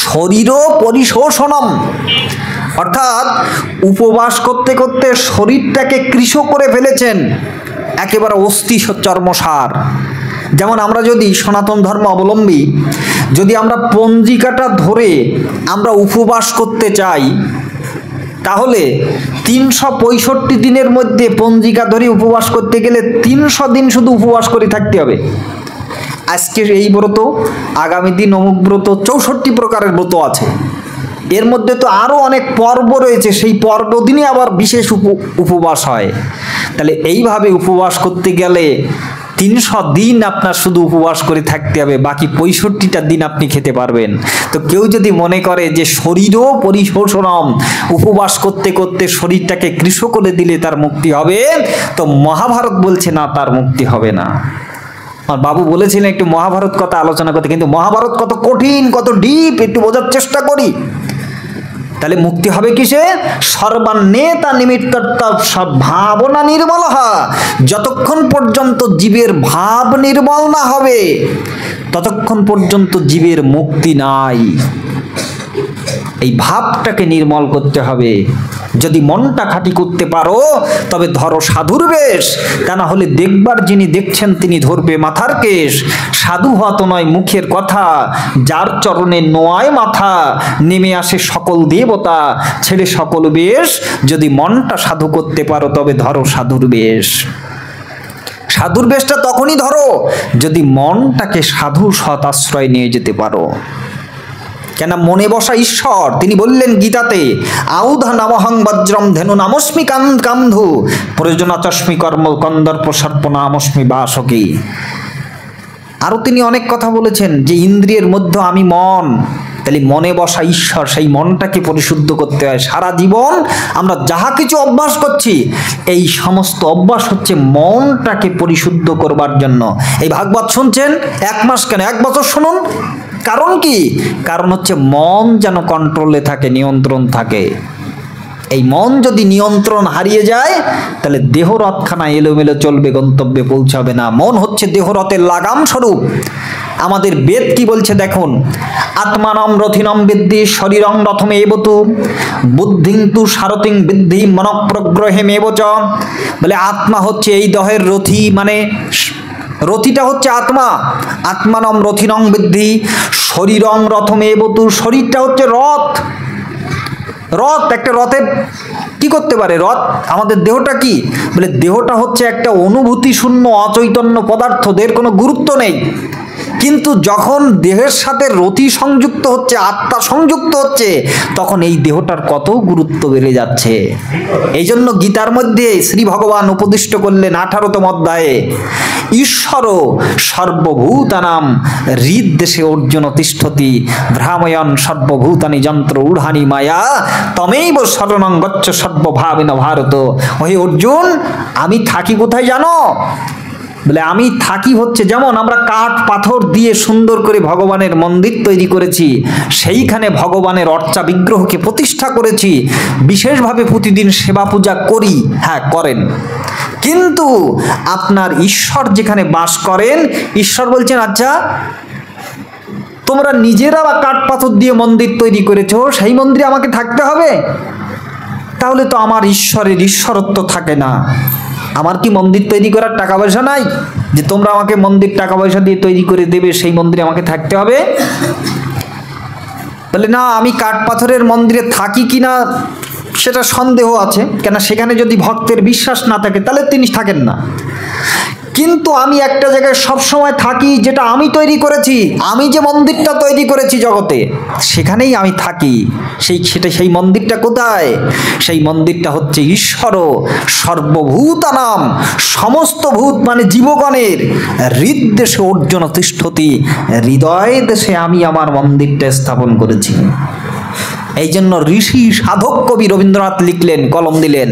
শরীর পরিশোষণম, অর্থাৎ উপবাস করতে করতে শরীরটাকে কৃশ করে ফেলেছেন, একেবারে অস্থি চর্মসার। যেমন আমরা যদি সনাতন ধর্ম অবলম্বী, যদি আমরা পঞ্জিকাটা ধরে আমরা উপবাস করতে চাই, তাহলে 365 দিনের মধ্যে পঞ্জিকা ধরে উপবাস করতে গেলে 300 দিন শুধু উপবাস করে থাকতে হবে। আজকে এই ব্রত, আগামী দিন অমুক ব্রত, 64 প্রকারের ব্রত আছে। এর মধ্যে তো আরো অনেক পর্ব রয়েছে, সেই পর্ব দিনে আবার বিশেষ উপবাস হয়। তাহলে এইভাবে উপবাস করতে গেলে 300 দিন আপনার শুধু উপবাস করে থাকতে হবে, বাকি 65টা দিন আপনি খেতে পারবেন। তো কেউ যদি মনে করে যে শরীরও পরিশোষণম, উপবাস করতে করতে শরীরটাকে কৃশ করে দিলে তার মুক্তি হবে, তো মহাভারত বলছে না, তার মুক্তি হবে না। আমার বাবু বলেছিলেন একটু মহাভারত কথা আলোচনা করতে, কিন্তু মহাভারত কত কঠিন, কত ডিপ, একটু বোঝার চেষ্টা করি। তাহলে মুক্তি হবে কিসে? সর্বান্নেতা নিমিত্তর্তা ভাবনা নির্মলঃ, যতক্ষণ পর্যন্ত জীবের ভাব নির্মল না হবে ততক্ষণ পর্যন্ত জীবের মুক্তি নাই। এই ভাবটাকে নির্মল করতে হবে। যদি মনটা খাঁটি করতে পারো তবে ধরো সাধুর বেশ, তা না হলে দেখবার যিনি দেখছেন তিনি ধরবে মাথার কেশ। সাধু হওয়া তো নয় মুখের কথা, যার চরণে নোয়ায় মাথা, নেমে আসে সকল দেবতা, ছেড়ে সকল বেশ। যদি মনটা সাধু করতে পারো তবে ধরো সাধুর বেশ। সাধুর বেশটা তখনই ধরো যদি মনটাকে সাধু সৎ আশ্রয় নিয়ে যেতে পারো। কেন? মনে বসা ঈশ্বর, তিনি বললেন গীতাতে, আউধা নামহং বজ্রম ধেনু নামস্মি কান্ধু প্রয়োজনা চস্মি কর্ম কন্দর্প সর্প নামস্মি বাসকি। আরো তিনি অনেক কথা বলেছেন যে ইন্দ্রিয়ের মধ্যে আমি মন, তাহলে মনে বসা ঈশ্বর, সেই মনটাকে পরিশুদ্ধ করতে হয়। সারা জীবন আমরা যাহা কিছু অভ্যাস করছি, এই সমস্ত অভ্যাস হচ্ছে মনটাকে পরিশুদ্ধ করবার জন্য। এই ভাগবত শুনছেন 1 মাস কেন, 1 বছর শুনুন। কারণ কি? কারণ হচ্ছে মন যেন কন্ট্রোলে থাকে, নিয়ন্ত্রণ থাকে। এই মন যদি নিয়ন্ত্রণ হারিয়ে যায়, তাহলে দেহরথখানা এলোমেলো চলবে, গন্তব্যে পৌঁছাবে না। মন হচ্ছে দেহরথের লাগাম স্বরূপ। আমাদের বেদ কি বলছে দেখুন, আত্মানম রথিনম বিদ্ধি শরীরং রথমে এবতু বুদ্ধিং তু সারথিং বিদ্ধি মনঃপ্রগ্রহে মেবচ। বলে আত্মা হচ্ছে এই দেহের রথী, মানে রথিটা হচ্ছে আত্মা। আত্মানম রথিনং বিদ্ধি শরীরং রথমে এবতু, শরীরটা হচ্ছে রথ। রথ, একটা রথের কি করতে পারে রথ? আমাদের দেহটা কি? বলে দেহটা হচ্ছে একটা অনুভূতি শূন্য অচৈতন্য পদার্থ, এর কোনো গুরুত্ব নেই। কিন্তু যখন দেহের সাথে রথি সংযুক্ত হচ্ছে, আত্মা সংযুক্ত হচ্ছে, তখন এই দেহটার কত গুরুত্ব বেড়ে যাচ্ছে। এই জন্য গীতার মধ্যে শ্রী ভগবান উপদিষ্ট করলেন 18তম অধ্যায়ে, ঈশ্বর সর্বভূতানাম হৃদ্দেশে অর্জুন তিষ্ঠতি ভ্রাময়ন সর্বভূতানি যন্ত্র ঊঢ়ানি মায়া তমেইব শরণং গচ্ছ সর্বভাবেন ভারত। ওহে অর্জুন, আমি থাকি কোথায় জানো? বলে আমি থাকি হচ্ছে, যেমন আমরা কাঠ পাথর দিয়ে সুন্দর করে ভগবানের মন্দির তৈরি করেছি, সেইখানে ভগবানের অর্চা বিগ্রহকে প্রতিষ্ঠা করেছি, বিশেষভাবে প্রতিদিন সেবা পূজা করি। হ্যাঁ, করেন। কিন্তু আপনার ঈশ্বর যেখানে বাস করেন, ঈশ্বর বলছেন আচ্ছা তোমরা নিজেরা কাঠ পাথর দিয়ে মন্দির তৈরি করেছো, সেই মন্দিরে আমাকে থাকতে হবে? তাহলে তো আমার ঈশ্বরের ঈশ্বরত্ব থাকে না। আমার কি মন্দির তৈরি করার টাকা পয়সা নাই যে তোমরা আমাকে মন্দির টাকা পয়সা দিয়ে তৈরি করে দেবে, সেই মন্দিরে আমাকে থাকতে হবে? বলে না, আমি কাঠ পাথরের মন্দিরে থাকি কিনা সেটা সন্দেহ আছে, কেন সেখানে যদি ভক্তের বিশ্বাস না থাকে তাহলে তিনি থাকেন না। কিন্তু আমি একটা জায়গায় সব সময় থাকি, যেটা আমি তৈরি করেছি, আমি যে মন্দিরটা তৈরি করেছি জগতে, সেখানেই আমি থাকি। সেই মন্দিরটা কোথায়? সেই মন্দিরটা হচ্ছে ঈশ্বর সর্বভূতানাম, সমস্ত ভূত মানে জীবগণের হৃদ্দেশে অর্জুন তিষ্ঠতি, হৃদয় দেশে আমি আমার মন্দিরটা স্থাপন করেছি। এই জন্য ঋষি সাধক কবি রবীন্দ্রনাথ লিখলেন, কলম দিলেন,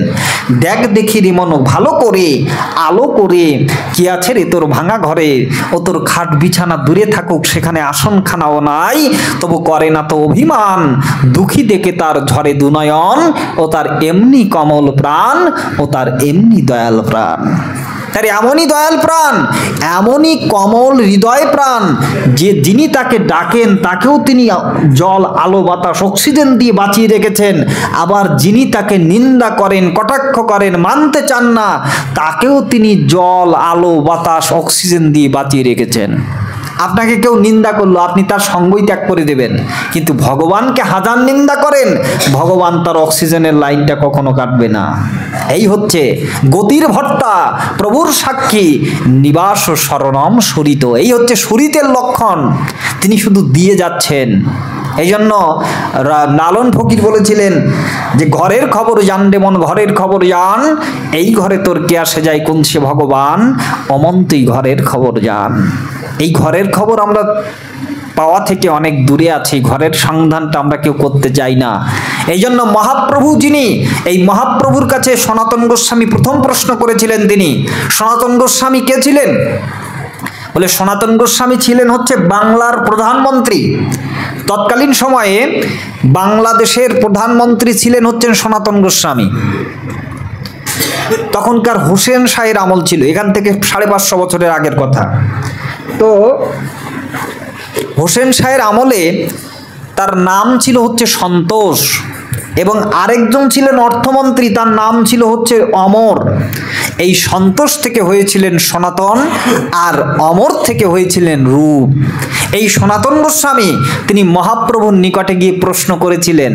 দেখ দেখি রে মন ভালো করে আলো করে, কি আছে রে তোর ভাঙা ঘরে, ও তোর খাট বিছানা দূরে থাকুক, সেখানে আসনখানাও নাই, তবু করে না তো অভিমান, দুঃখী দেখে তার ঝরে দুনয়ন, ও তার এমনি কমল প্রাণ, ও তার এমনি দয়াল প্রাণ। তার এমনই দয়াল প্রাণ, এমনই কমল হৃদয় প্রাণ, যে যিনি তাকে ডাকেন তাকেও তিনি জল আলো বাতাস অক্সিজেন দিয়ে বাঁচিয়ে রেখেছেন। আবার যিনি তাকে নিন্দা করেন, কটাক্ষ করেন, মানতে চান না, তাকেও তিনি জল আলো বাতাস অক্সিজেন দিয়ে বাঁচিয়ে রেখেছেন। আপনাকে কেউ নিন্দা করলো, আপনি তার সঙ্গই ত্যাগ করে দেবেন। কিন্তু ভগবানকে হাজার নিন্দা করেন, ভগবান তার অক্সিজেনের লাইনটা কখনো কাটবে না। এই হচ্ছে গতির ভট্টা প্রভুর সাক্ষী নিবাস শরণম সুরিত। এই হচ্ছে সুরিতের লক্ষণ, তিনি শুধু দিয়ে যাচ্ছেন। এই জন্য লালন ফকির বলেছিলেন যে ঘরের খবর জান রে মন, ঘরের খবর জান, এই ঘরে তোর কে আসে যায় কোন সে ভগবান, অমন তুই ঘরের খবর জান। এই ঘরের খবর আমরা পাওয়া থেকে অনেক দূরে আছি, ঘরের সন্ধানটা আমরা কেউ করতে চাই না। এই জন্য মহাপ্রভু যিনি, এই মহাপ্রভুর কাছে সনাতন গোস্বামী প্রথম প্রশ্ন করেছিলেন। তিনি সনাতন গোস্বামী কে ছিলেন? বলে সনাতন গোস্বামী ছিলেন হচ্ছে বাংলার প্রধানমন্ত্রী। তৎকালীন সময়ে বাংলাদেশের প্রধানমন্ত্রী ছিলেন হচ্ছেন সনাতন গোস্বামী। তখনকার হোসেন শাহের আমল ছিল, এখান থেকে 550 বছরের আগের কথা। তো হোসেন শাহের আমলে তার নাম ছিল হচ্ছে সন্তোষ, এবং আরেকজন ছিলেন অর্থমন্ত্রী, তার নাম ছিল হচ্ছে অমর। এই সন্তোষ থেকে হয়েছিলেন সনাতন, আর অমর থেকে হয়েছিলেন রূপ। এই সনাতন গোস্বামী তিনি মহাপ্রভুর নিকটে গিয়ে প্রশ্ন করেছিলেন।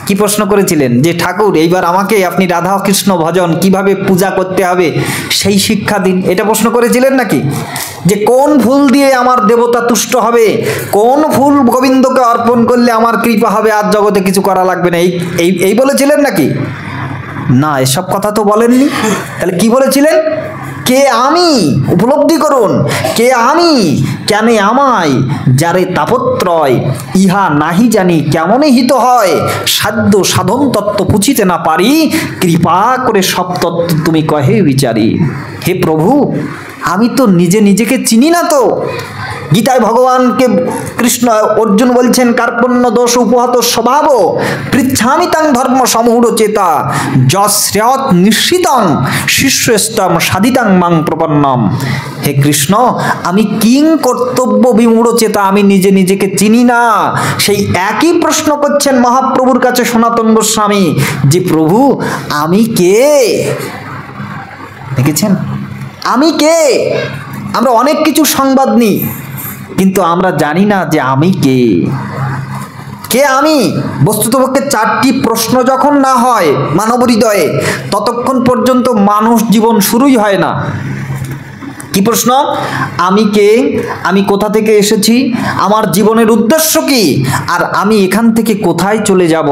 কি প্রশ্ন করেছিলেন? যে ঠাকুর, এইবার আমাকে আপনি রাধা কৃষ্ণ ভজন কিভাবে পূজা করতে হবে সেই শিক্ষা দিন। এটা প্রশ্ন করেছিলেন নাকি? যে কোন ফুল দিয়ে আমার দেবতা তুষ্ট হবে, কোন ফুল গোবিন্দকে অর্পণ করলে আমার কৃপা হবে, আর জগতে কিছু করা লাগবে না, এই বলেছিলেন নাকি? না, এসব কথা তো বলেননি। তাহলে কি বলেছিলেন? কে আমি, উপলব্ধি করুন, কে আমি, কেন আমায় যারে তাপত্রয়, ইহা নাহি জানি কেমনে হিত হয়, সাধ্য সাধন তত্ত্ব পুছিতে না পারি, কৃপা করে সব তত্ত্ব তুমি কহে বিচারি। হে প্রভু, আমি তো নিজেকে চিনি না তো। গীতায় ভগবানকে কৃষ্ণ অর্জুন বলছেন, কার্পণ্য দোষ উপহত স্বভাব, পৃচ্ছামি তাং ধর্ম সমূঢ় চেতা, যশ্রেয়ৎ নিশ্চিতং শিষ্যস্তম সাধিতাং মাং প্রপন্নম। হে কৃষ্ণ, আমি কিং কর্তব্য বিমূঢ় চেতা, আমি নিজেকে চিনি না। সেই একই প্রশ্ন করছেন মহাপ্রভুর কাছে সনাতন গোস্বামী, যে প্রভু আমি কে? দেখেছেন, আমি কে? আমরা অনেক কিছু সংবাদ নিই, কিন্তু আমরা জানি না যে আমি কে। কে আমি? বস্তুতপক্ষে চারটি প্রশ্ন যখন না হয় মানব হৃদয়ে, ততক্ষণ পর্যন্ত মানুষ জীবন শুরুই হয় না। কি প্রশ্ন? আমি কে, আমি কোথা থেকে এসেছি, আমার জীবনের উদ্দেশ্য কি, আর আমি এখান থেকে কোথায় চলে যাব।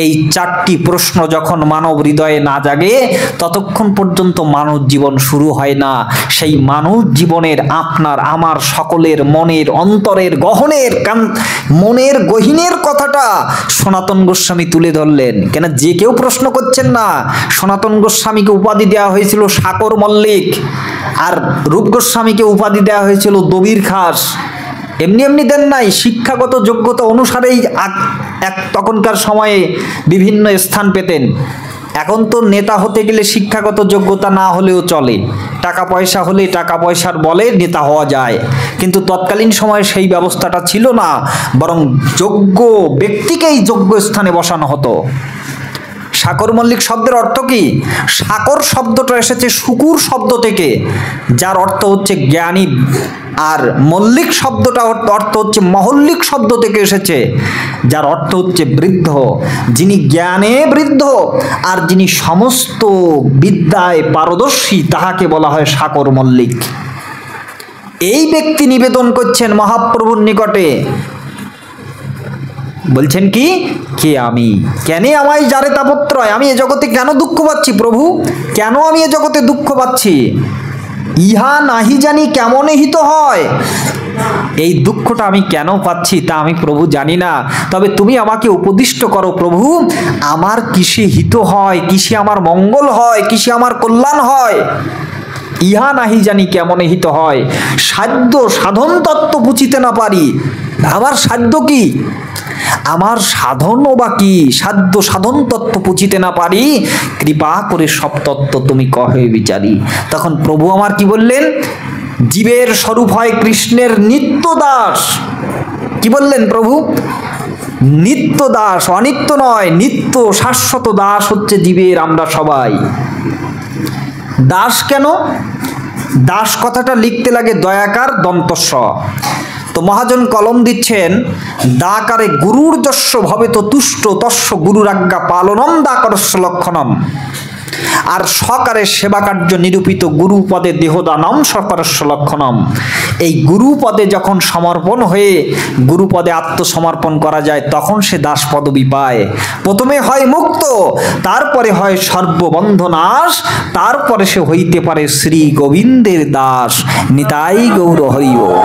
এই চারটি প্রশ্ন যখন মানব হৃদয়ে না জাগে, ততক্ষণ পর্যন্ত মানব জীবন শুরু হয় না। সেই মানব জীবনের আপনার আমার সকলের মনের অন্তরের গহনের মনের গহীনের কথাটা সনাতন গোস্বামী তুলে ধরলেন। কেন যে কেউ প্রশ্ন করছেন না। সনাতন গোস্বামীকে উপাধি দেওয়া হয়েছিল সাকর মল্লিক, আর রূপ গোস্বামীকে উপাধি দেওয়া হয়েছিল দবির খাস। এমনি এমনি দেন নাই, শিক্ষাগত যোগ্যতা অনুসারেই তখনকার সময়ে বিভিন্ন স্থান পেতেন। এখন তো নেতা হতে গেলে শিক্ষাগত যোগ্যতা না হলেও চলে, টাকা পয়সা হলে টাকা পয়সার বলে নেতা হওয়া যায়, কিন্তু তৎকালীন সময়ে সেই ব্যবস্থাটা ছিল না, বরং যোগ্য ব্যক্তিকেই যোগ্য স্থানে বসানো হতো। সাকর মল্লিক শব্দের অর্থ কি? সাকর শব্দটা এসেছে শুকুর শব্দ থেকে, যার অর্থ হচ্ছে জ্ঞানী, আর মল্লিক শব্দটা অর্থ হচ্ছে মহল্লিক শব্দ থেকে এসেছে, যার অর্থ হচ্ছে বৃদ্ধ। যিনি জ্ঞানে বৃদ্ধ আর যিনি সমস্ত বিদ্যায় পারদর্শী, তাহাকে বলা হয় সাকর মল্লিক। এই ব্যক্তি নিবেদন করছেন মহাপ্রভুর নিকটে, বলছেন কি, কে আমি, কেন আমায় যারে তাপত্রয়, আমি এ জগতে কেন দুঃখ পাচ্ছি প্রভু, কেন আমি এ জগতে দুঃখ পাচ্ছি, ইহা নাহি জানি কেমনে হিত হয়। এই দুঃখটা আমি কেন পাচ্ছি তা আমি প্রভু জানি না, তবে তুমি আমাকে উপদিষ্ট করো প্রভু, আমার কিসে হিত হয়, কিসে আমার মঙ্গল হয়, কিসে আমার কল্যাণ হয়। ইহা নাহি জানি কেমনে হিত হয়, সাধ্য সাধন তত্ত্ব বুঝিতে না পারি। আমার সাধ্য কি, আমার সাধনও বা কি, সাধ্য সাধন তত্ত্ব পুছিতে না পারি, কৃপা করে সব তত্ত্ব তুমি কহে বিচারি। তখন প্রভু আমার কি বললেন? জীবের স্বরূপ হয় কৃষ্ণের নিত্য দাস। কি বললেন প্রভু? নিত্য দাস, অনিত্য নয়, নিত্য শাশ্বত দাস হচ্ছে জীবের আমরা সবাই। দাস কেন? দাস কথাটা লিখতে লাগে দয়াকার দন্তস্ব। তো মহাজন কলম দিচ্ছেন, দাকারে গুরুর যস্য ভবেত তুষ্ট তস্য গুরুরাজ্ঞা পালনম দাকরস্য লক্ষণম। আর সকারে সেবা কার্য নিরূপিত গুরুপদে দেহদানম সকারস্য লক্ষণম। এই গুরুপদে যখন সমর্পণ হয়ে গুরুপদে আত্মসমর্পণ করা যায়, তখন সে দাস পদবী পায়। প্রথমে হয় মুক্ত, তারপরে হয় সর্ববন্ধনাশ, তারপরে সে হইতে পারে শ্রী গোবিন্দের দাস। নিতাই গৌর হরি বল।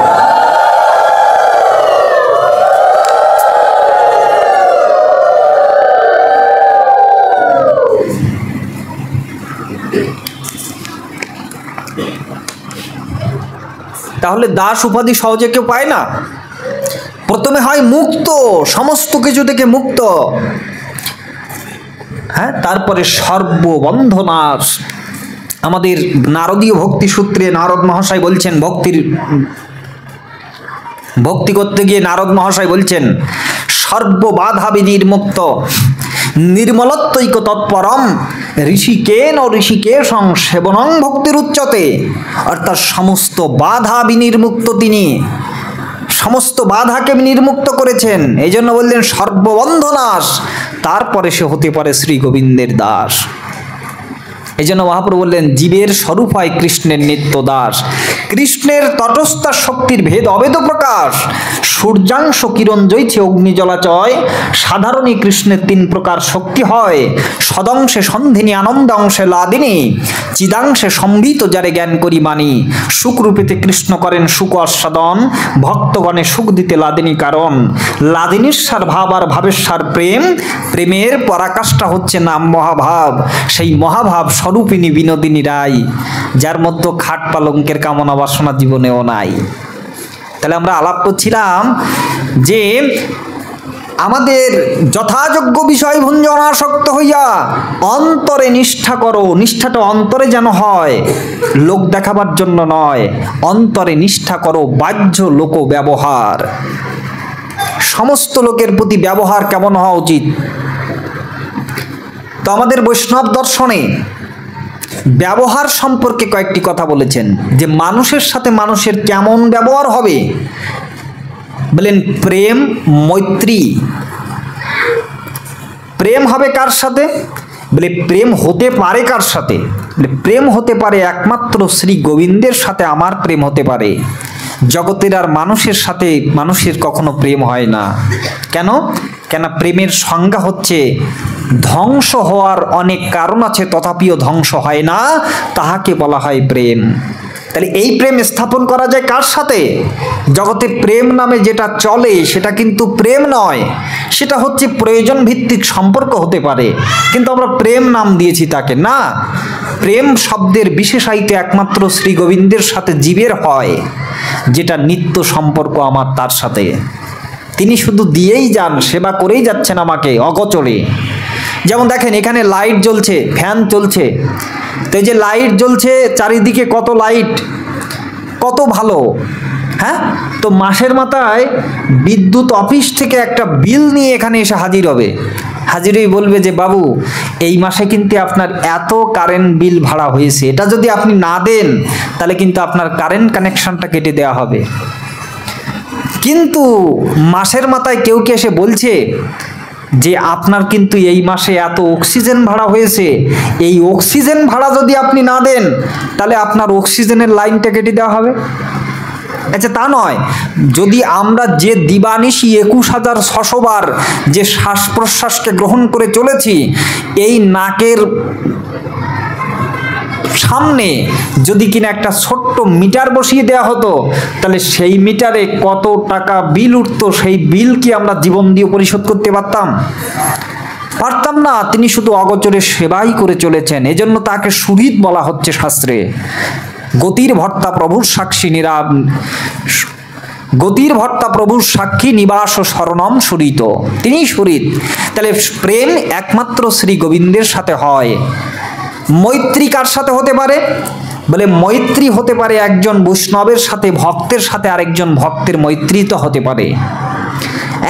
তাহলে দাস উপাধি সহজে কেউ পায় না। প্রথমে হয় মুক্ত, সমস্ত কিছু থেকে মুক্ত, হ্যাঁ, তারপরে সর্ববন্ধনাশ। আমাদের নারদীয় ভক্তি সূত্রে নারদ মহাশয় বলছেন, ভক্তি করতে গিয়ে নারদ মহাশয় বলছেন, সর্ববাধা বিনির্মুক্ত নির্মলত্বৈক তৎপরম ঋষিকেন ও ঋষিকেশং সেবনং ভক্তির উচ্চতে। অর্থাৎ সমস্ত বাধা বিনির্মুক্ত, তিনি সমস্ত বাধাকে নির্মুক্ত করেছেন, এই জন্য বললেন সর্ববন্ধনাশ, তারপরে সে হতে পারে শ্রী গোবিন্দের দাস। এই জন্য মহাপ্রভু বললেন, জীবের স্বরূপ হয় কৃষ্ণের নিত্য দাস। কৃষ্ণের তটস্থ শক্তির ভেদ অভেদ প্রকাশ, সূর্যাংশ কিরণ জ্বলছে অগ্নি জলাচয়, সাধারণী কৃষ্ণের 3 প্রকার শক্তি হয়, সদংশে সন্ধিনী আনন্দাংশে লাদিনী, চিদাংশে সম্বিত যারে জ্ঞান করি মানি, সুখরূপেতে কৃষ্ণ করেন সুখ আস্বাদন, ভক্তগণে সুখ দিতে লাদিনী কারণ, লাদিনীশ্বর ভাব আর ভাবেশ্বর প্রেম, প্রেমের পরাকাষ্ঠা হচ্ছে নাম মহাভাব, সেই মহাভাব স্বরূপিনী বিনোদিনী রায়, যার মধ্যে খাট পালঙ্কের কামনা বাসনা জীবনেও নাই। তাহলে আমরা আলাপ করছিলাম যে আমাদের যথাযোগ্য বিষয় ভুঞ্জন আসক্ত হইয়া অন্তরে নিষ্ঠা করো, নিষ্ঠাটা অন্তরে যেন হয়, লোক দেখাবার জন্য নয়, অন্তরে নিষ্ঠা করো, বাহ্য লোক ব্যবহার, সমস্ত লোকের প্রতি ব্যবহার কেমন হওয়া উচিত। তো আমাদের বৈষ্ণব দর্শনে ব্যবহার সম্পর্কে কয়েকটি কথা বলেছেন, যে মানুষের সাথে মানুষের কেমন ব্যবহার হবে। বলেন প্রেম মৈত্রী। প্রেম হবে কার সাথে? বলে প্রেম হতে পারে কার সাথে? বলে প্রেম হতে পারে একমাত্র শ্রী গোবিন্দের সাথে আমার প্রেম হতে পারে, জগতের আর মানুষের সাথে মানুষের কখনো প্রেম হয় না। কেন? কেন প্রেমের সংজ্ঞা হচ্ছে ধ্বংস হওয়ার অনেক কারণ আছে, তথাপিও ধ্বংস হয় না, তাহাকে বলা হয় প্রেম। তাহলে এই প্রেম স্থাপন করা যায় কার সাথে? জগতে প্রেম নামে যেটা চলে সেটা কিন্তু প্রেম নয়, সেটা হচ্ছে প্রয়োজন ভিত্তিক সম্পর্ক হতে পারে, কিন্তু আমরা প্রেম নাম দিয়েছি তাকে না। প্রেম শব্দের বিশেষায়িত একমাত্র শ্রী গোবিন্দের সাথে জীবের হয়, যেটা নিত্য সম্পর্ক আমার তার সাথে। তিনি শুধু দিয়েই যান, সেবা করেই যাচ্ছেন আমাকে অগোচরে। যেমন দেখেন এখানে লাইট জ্বলছে, ফ্যান চলছে, তো এই যে লাইট জ্বলছে চারিদিকে, কত লাইট, কত ভালো, হ্যাঁ। তো মাসের মাথায় বিদ্যুৎ অফিস থেকে একটা বিল নিয়ে এখানে এসে হাজির হবে, হাজিরই বলবে যে বাবু এই মাসে কিন্তু আপনার এত কারেন্ট বিল ভাড়া হয়েছে, এটা যদি আপনি না দেন তাহলে কিন্তু আপনার কারেন্ট কানেকশনটা কেটে দেওয়া হবে। কিন্তু মাসের মাথায় কেউ কে এসে বলছে যে আপনার কিন্তু এই মাসে এত অক্সিজেন ভাড়া হয়েছে, এই অক্সিজেন ভাড়া যদি আপনি না দেন তাহলে আপনার অক্সিজেনের লাইনটা কেটে দেওয়া হবে। আচ্ছা তা নয়, যদি আমরা যে দিবানিশি 21,600 বার যে শ্বাস প্রশ্বাসকে গ্রহণ করে চলেছি, এই নাকের সামনে যদি কিনা একটা ছোট্ট মিটার বসিয়ে দেওয়া হতো, তাহলে সেই মিটারে কত টাকা বিল উঠতো, সেই বিল কি আমরা জীবন দিয়ে পরিশোধ করতে পারতাম? পারতাম না। তিনি শুধু অগোচরে সেবাই করে চলেছেন, এজন্য তাকে সুহৃদ বলা হচ্ছে শাস্ত্রে। গতির ভর্তা প্রভুর সাক্ষী গতির ভর্তা প্রভুর সাক্ষী নিবাস শরণম সুরিত, তিনি সুরিত। তাহলে প্রেম একমাত্র শ্রী গোবিন্দের সাথে হয়। মৈত্রী কার সাথে হতে পারে? বলে মৈত্রী হতে পারে একজন বৈষ্ণবের সাথে, ভক্তের সাথে আরেকজন ভক্তের মৈত্রী তো হতে পারে।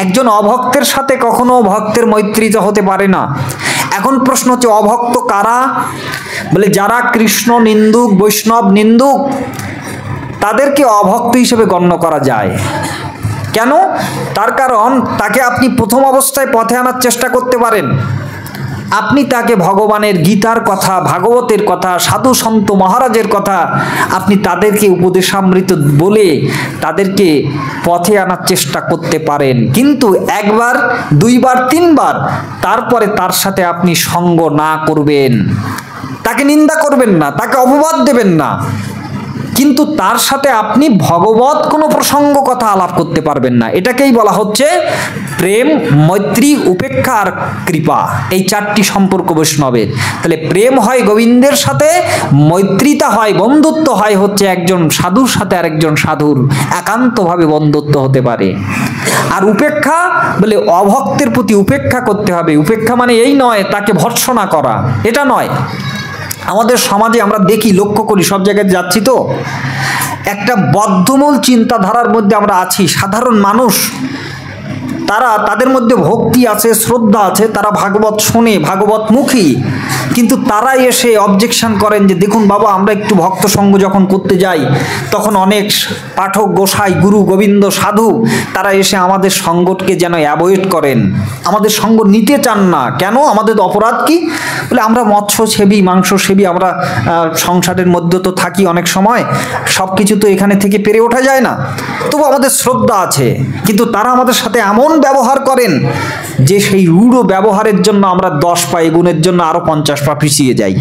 একজন অভক্তের সাথে কখনো ভক্তের মৈত্রী তো হতে পারে না। এখন প্রশ্ন হচ্ছে অভক্ত কারা? বলে যারা কৃষ্ণ নিন্দুক, বৈষ্ণব নিন্দুক, তাদেরকে অভক্ত হিসেবে গণ্য করা যায়। কেন? তার কারণ তাকে আপনি প্রথম অবস্থায় পথে আনার চেষ্টা করতে পারেন, আপনি তাকে ভগবানের গীতার কথা, ভাগবতের কথা, সাধু সন্ত মহারাজের কথা আপনি তাদেরকে উপদেশামৃত বলে তাদেরকে পথে আনার চেষ্টা করতে পারেন, কিন্তু একবার, দুইবার, তিনবার, তারপরে তার সাথে আপনি সঙ্গ না করবেন, তাকে নিন্দা করবেন না, তাকে অপবাদ দেবেন না, কিন্তু তার সাথে আপনি ভগবত কোনো প্রসঙ্গ কথা আলাপ করতে পারবেন না। এটাকেই বলা হচ্ছে প্রেম, মৈত্রী, উপেক্ষা আর কৃপা, এই 4টি সম্পর্ক বৈষ্ণবের। তাহলে প্রেম হয় গোবিন্দের সাথে, মৈত্রীতা হয়, বন্ধুত্ব হয় হচ্ছে একজন সাধুর সাথে আরেকজন সাধুর একান্তভাবে বন্ধুত্ব হতে পারে। আর উপেক্ষা বলে অভক্তের প্রতি উপেক্ষা করতে হবে। উপেক্ষা মানে এই নয় তাকে ভর্ৎসনা করা, এটা নয়। আমাদের সমাজে আমরা দেখি, লক্ষ্য করি, সব জায়গায় যাচ্ছি তো, একটা বদ্ধমূল চিন্তাধারার মধ্যে আমরা আছি। সাধারণ মানুষ তাদের মধ্যে ভক্তি আছে, শ্রদ্ধা আছে, তারা ভাগবত শোনে, ভাগবত মুখী, কিন্তু তারা এসে অবজেকশন করেন যে দেখুন বাবা, আমরা একটু ভক্ত সঙ্গ যখন করতে যাই তখন অনেক পাঠক, গোসাই, গুরু, গোবিন্দ, সাধু তারা এসে আমাদের সঙ্গকে যেন অ্যাভয়েড করেন, আমাদের সঙ্গ নিতে চান না। কেন? আমাদের অপরাধ কি? বলে আমরা মৎস্যসেবী, মাংসসেবী, আমরা সংসারের মধ্যে তো থাকি, অনেক সময় সব কিছু তো এখানে থেকে পেরে ওঠা যায় না, তবু আমাদের শ্রদ্ধা আছে। কিন্তু তারা আমাদের সাথে এমন ব্যবহার করেন যে সেই রূঢ় ব্যবহারের জন্য আমরা 10 পা এগুনের জন্য আরো 50 পা পিছিয়ে যাই।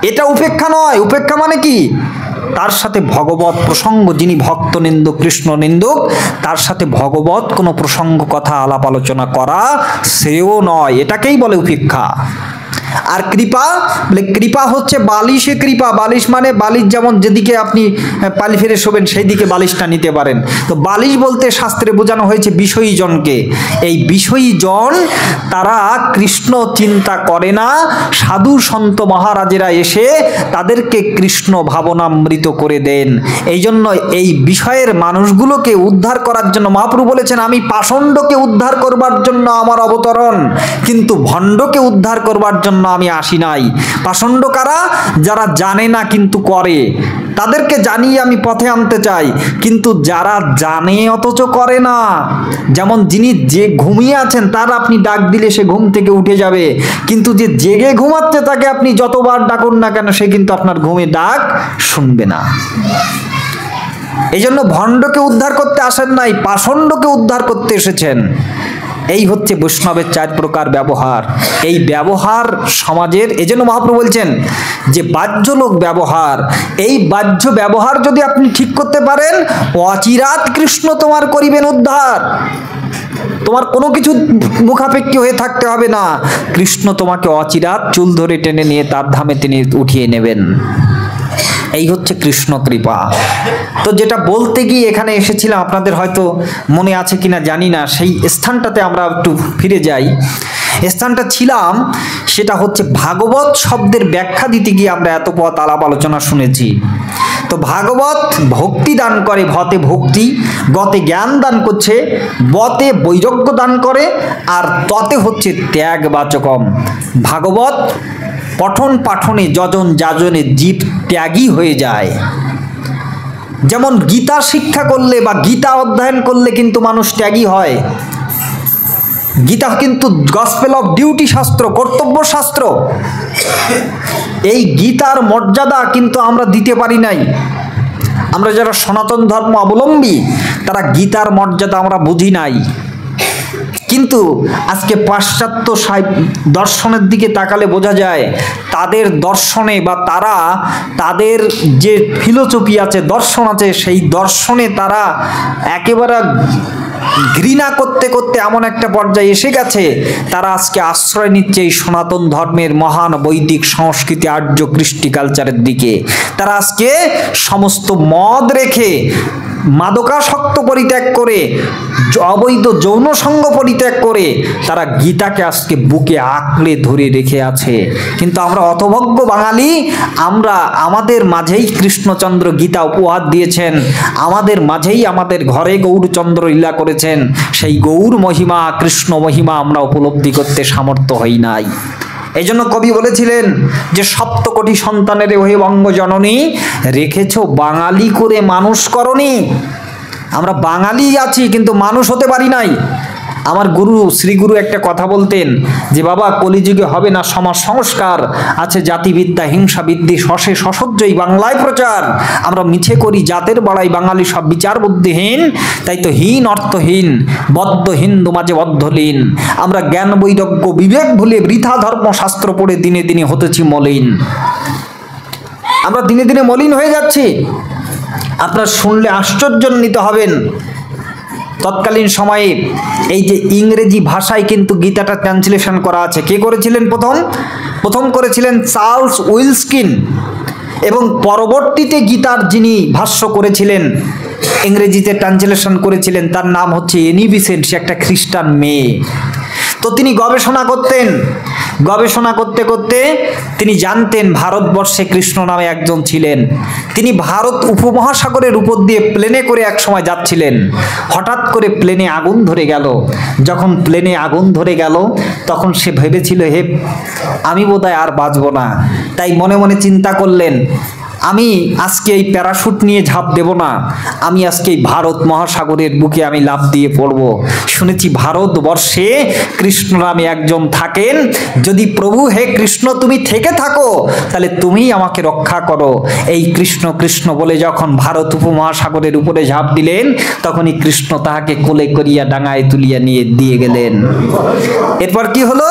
এটা উপেক্ষা নয়। উপেক্ষা মানে কি? তার সাথে ভগবত প্রসঙ্গ, যিনি ভক্ত নিন্দুক, কৃষ্ণ নিন্দুক, তার সাথে ভগবত কোনো প্রসঙ্গ, কথা, আলাপ আলোচনা করা সেও নয়, এটাকেই বলে উপেক্ষা। আর কৃপা বলে, কৃপা হচ্ছে বালিশে কৃপা। বালিশ মানে বালিশ, যেমন যেদিকে আপনি পালি ফেরে শোবেন সেই দিকে বালিশটা নিতে পারেন। তো বালিশ বলতে শাস্ত্রে বোঝানো হয়েছে বিষয়ী জনকে। এই বিষয়ী জন তারা কৃষ্ণ চিন্তা করে না। সাধু সন্ত মহারাজেরা এসে তাদেরকে কৃষ্ণ ভাবনামৃত করে দেন। এই জন্য এই বিষয়ের মানুষগুলোকে উদ্ধার করার জন্য মহাপ্রভু বলেছেন, আমি পাষণ্ডকে উদ্ধার করবার জন্য আমার অবতরণ, কিন্তু ভণ্ডকে উদ্ধার করবার জন্য আমি আসি নাই। পাষণ্ড কারা? যারা জানে না কিন্তু করে, তাদেরকে জানিয়ে আমি পথে আনতে চাই। কিন্তু যারা জানে অথচ করে না, যেমন যিনি যে ঘুমিয়ে আছেন তার আপনি ডাক দিলে সে ঘুম থেকে উঠে যাবে, কিন্তু যে জেগে ঘুমাচ্ছে তাকে আপনি যতবার ডাকুন না কেন সে কিন্তু আপনার ঘুমে ডাক শুনবে না। এই জন্য ভণ্ডকে উদ্ধার করতে আসেন নাই, পাষণ্ডকে উদ্ধার করতে এসেছেন। এই হচ্ছে বৈষ্ণবের 4 প্রকার ব্যবহার। এই ব্যবহার সমাজের, এজন্য মহাপ্রভু বলছেন যে বাহ্য লোক ব্যবহার, এই বাহ্য ব্যবহার যদি আপনি ঠিক করতে পারেন, অচিরাত কৃষ্ণ তোমার করিবেন উদ্ধার। তোমার কোনো কিছু মুখাপেক্ষী হয়ে থাকতে হবে না, কৃষ্ণ তোমাকে অচিরাত চুল ধরে টেনে নিয়ে তার ধামে তিনি উঠিয়ে নেবেন। এই হচ্ছে কৃষ্ণ কৃপা। তো যেটা বলতে গিয়ে এখানে এসেছিলাম, আপনাদের হয়তো মনে আছে কিনা জানি না, সেই স্থানটাতে আমরা একটু ফিরে যাই। স্থানটা ছিলাম সেটা হচ্ছে ভাগবত শব্দের ব্যাখ্যা দিতে গিয়ে আমরা এত পথ আলাপ আলোচনা শুনেছি। তো ভাগবত ভক্তি দান করে, ভতে ভক্তি, গতে জ্ঞান দান করছে, বতে বৈরাগ্য দান করে, আর ততে হচ্ছে ত্যাগ বাচকম। ভাগবত পঠন পাঠনে যজন যাজনে জীব ত্যাগী হয়ে যায়। যেমন গীতা শিক্ষা করলে বা গীতা অধ্যয়ন করলে কিন্তু মানুষ ত্যাগী হয়। গীতা কিন্তু গসপেল অফ ডিউটি শাস্ত্র, কর্তব্য শাস্ত্র। এই গীতার মর্যাদা কিন্তু আমরা দিতে পারি নাই। আমরা যারা সনাতন ধর্ম অবলম্বী তারা গীতার মর্যাদা আমরা বুঝি নাই। কিন্তু আজকে পাশ্চাত্য দর্শনের দিকে তাকালে বোঝা যায় তাদের দর্শনে বা তাদের যে ফিলোসফি আছে, দর্শন আছে, সেই দর্শনে তারা একেবারে ঘৃণা করতে করতে এমন একটা পর্যায়ে এসে গেছে, তারা আজকে আশ্রয় নিচ্ছে এই সনাতন ধর্মের মহান বৈদিক সংস্কৃতি, আর্য কৃষ্টি কালচারের দিকে। তারা আজকে সমস্ত মদ রেখে, মাদকাসক্ত পরিত্যাগ করে, অবৈধ যৌন সঙ্গ পরিত্যাগ করে তারা গীতাকে আজকে বুকে আঁকড়ে ধরে রেখে আছে। কিন্তু আমরা হতভাগ্য বাঙালি, আমরা আমাদের মাঝেই কৃষ্ণচন্দ্র গীতা উপহার দিয়েছেন, আমাদের মাঝেই আমাদের ঘরে গৌরচন্দ্র লীলা করেছেন। সেই গৌর মহিমা, কৃষ্ণ মহিমা আমরা উপলব্ধি করতে সামর্থ্য হই নাই। এই জন্য কবি বলেছিলেন যে সপ্তকোটি সন্তানের ওহে বঙ্গ জননী, রেখেছ বাঙালি করে মানুষ করনি। আমরা বাঙালি আছি কিন্তু মানুষ হতে পারি নাই। আমার গুরু, শ্রীগুরু একটা কথা বলতেন যে বাবা, কলিযুগে হবে না সমাজ সংস্কার, আছে জাতিবিদ্যা, হিংসা বৃদ্ধি, শশে সসহ্যই বাংলায় প্রচার। আমরা মিছে করি জাতের বড়াই, বাঙালি সব বিচার বুদ্ধিহীন, তাই তো হীন অর্থহীন, বদ্ধ হিন্দু মাঝে বদ্ধলীন। আমরা জ্ঞান বৈরাগ্য বিবেক ভুলে বৃথা ধর্মশাস্ত্র পড়ে দিনে দিনে হতেছি মলিন। আমরা দিনে দিনে মলিন হয়ে যাচ্ছি। আপনার শুনলে আশ্চর্যান্বিত হবেন, তৎকালীন সময়ে এই যে ইংরেজি ভাষায় কিন্তু গীতাটা ট্রান্সলেশন করা আছে। কে করেছিলেন? প্রথম করেছিলেন চার্লস উইলস্কিন, এবং পরবর্তীতে গীতার যিনি ভাষ্য করেছিলেন ইংরেজিতে ট্রান্সলেশন করেছিলেন, তার নাম হচ্ছে এনি বিসেন্ট। সে একটা খ্রিস্টান মেয়ে। তো তিনি গবেষণা করতেন, গবেষণা করতে করতে তিনি জানতেন ভারতবর্ষে কৃষ্ণ নামে একজন ছিলেন। তিনি ভারত উপমহাসাগরের উপর দিয়ে প্লেনে করে এক সময় যাচ্ছিলেন। হঠাৎ করে প্লেনে আগুন ধরে গেল। যখন প্লেনে আগুন ধরে গেল তখন সে ভেবেছিল, হে আমি বোধহয় আর বাঁচব না। তাই মনে মনে চিন্তা করলেন, আমি আজকে এই প্যারাশুট নিয়ে ঝাঁপ দেব না, আমি আজকে এই ভারত মহাসাগরের বুকে আমি লাফ দিয়ে পড়ব। শুনেছি ভারতবর্ষে কৃষ্ণ নামে একজন থাকেন, যদি প্রভু হে কৃষ্ণ তুমি থেকে থাকো তাহলে তুমিই আমাকে রক্ষা করো। এই কৃষ্ণ কৃষ্ণ বলে যখন ভারত উপমহাসাগরের উপরে ঝাঁপ দিলেন, তখনই কৃষ্ণ তাহাকে কোলে করিয়া ডাঙায় তুলিয়া নিয়ে দিয়ে গেলেন। এরপর কি হলো?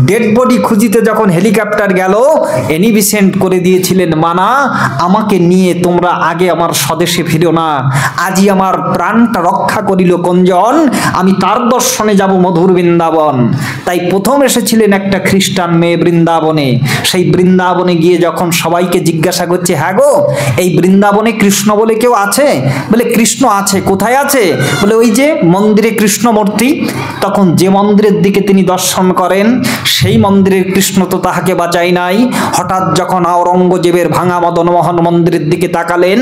ডেড বডি খুঁজিতে যখন হেলিকপ্টার গেল, এনি বিসেন্ট করে দিয়েছিলেন মানা, আমাকে নিয়ে তোমরা আগে আমার স্বদেশে ফিরো না, আজই আমার প্রাণটা রক্ষা করিল কোনজন, আমি তার দর্শনে যাব মধুর বৃন্দাবন। তাই প্রথম এসেছিলেন একটা খ্রিস্টান মেয়ে বৃন্দাবনে। সেই বৃন্দাবনে গিয়ে যখন সবাইকে জিজ্ঞাসা করছে, হ্যাঁ গো এই বৃন্দাবনে কৃষ্ণ বলে কেউ আছে? বলে কৃষ্ণ আছে। কোথায় আছে? বলে ওই যে মন্দিরে কৃষ্ণ মূর্তি। তখন যে মন্দিরের দিকে তিনি দর্শন করেন সেই মন্দিরের কৃষ্ণ তো তাহাকে বাঁচাই নাই। হঠাৎ যখন আওরঙ্গজেবের ভাঙা মদনমোহন মন্দিরের দিকে তাকালেন,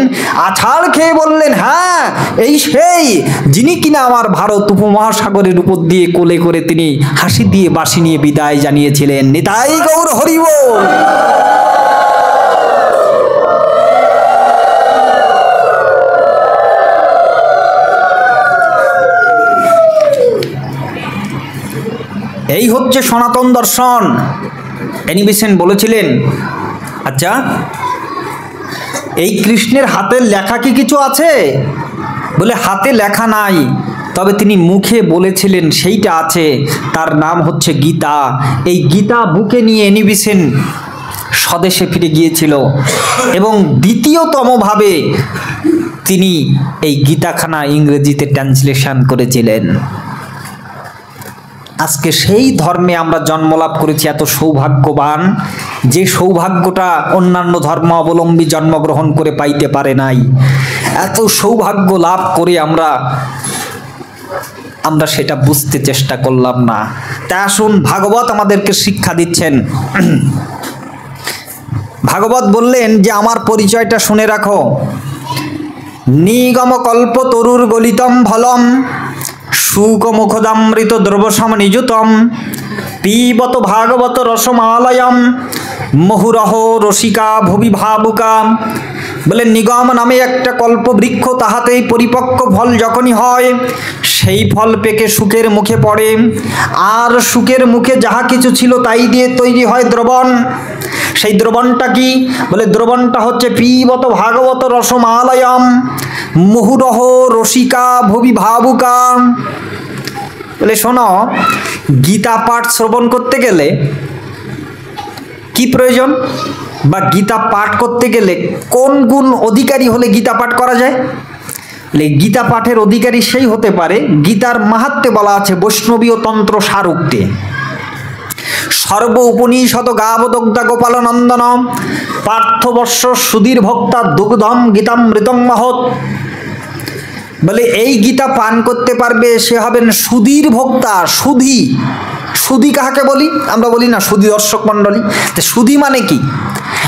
আছাড় খেয়ে বললেন, হ্যাঁ এই সেই যিনি কিনা আমার ভারত উপমহাসাগরের উপর দিয়ে কোলে করে তিনি হাসি দিয়ে বাঁশি নিয়ে বিদায় জানিয়েছিলেন। নিতাই গৌর হরি বল। এই হচ্ছে সনাতন দর্শন। এনি বিসেন্ট বলেছিলেন, আচ্ছা এই কৃষ্ণের হাতের লেখা কি কিছু আছে? বলে হাতে লেখা নাই, তবে তিনি মুখে বলেছিলেন সেইটা আছে, তার নাম হচ্ছে গীতা। এই গীতা বুকে নিয়ে এনি বিসেন্ট স্বদেশে ফিরে গিয়েছিল এবং দ্বিতীয়তমভাবে তিনি এই গীতাখানা ইংরেজিতে ট্রান্সলেশন করেছিলেন। আজকে সেই ধর্মে আমরা জন্মলাভ করেছি, এত সৌভাগ্যবান, যে সৌভাগ্যটা অন্যান্য ধর্মাবলম্বী জন্মগ্রহণ করে পাইতে পারে নাই। এত সৌভাগ্য লাভ করে আমরা সেটা বুঝতে চেষ্টা করলাম না। তাই আসুন, ভাগবত আমাদেরকে শিক্ষা দিচ্ছেন। ভাগবত বললেন যে আমার পরিচয়টা শুনে রাখো। নিগম কল্প তরুর গলিতম ফলম শুকমুখদামৃত দ্রবসম নিযুতম পিবত ভাগবত রসমালয়ম মহুরহ রসিকা ভুবি ভাবুকা। বলে নিগম নামে একটা কল্প বৃক্ষ, তাহাতেই পরিপক্ক ফল যখনই হয় সেই ফল পেকে শুকের মুখে পড়ে, আর শুকের মুখে যাহা কিছু ছিল তাই দিয়ে তৈরি হয় দ্রবণ। সেই দ্রবণটা কি? বলে দ্রবণটা হচ্ছে পিবত ভাগবত রসমালয়ম মুহুরহ রসিকা ভুবি ভাবুকা। বলে শোনো, গীতা পাঠ শ্রবণ করতে গেলে কি প্রয়োজন, বা গীতা পাঠ করতে গেলে কোন গুণ অধিকারী হলে গীতা পাঠ করা যায়? বলে গীতা পাঠের অধিকারী সেই হতে পারে, গীতার মাহাত্ম্যে বলা আছে বৈষ্ণবীয় তন্ত্র সারুক্তে, সর্ব উপনিষদ গাবদগ্ধা গোপাল নন্দন পার্থবর্ষ সুধীর ভক্তা দুগ্ধম গীতামৃতং মহৎ। বলে এই গীতা পান করতে পারবে সে হবেন সুধীর ভক্তা। সুধী, সুধী কাহাকে বলি? আমরা বলি না সুধী দর্শক মণ্ডলী। তো সুধী মানে কি?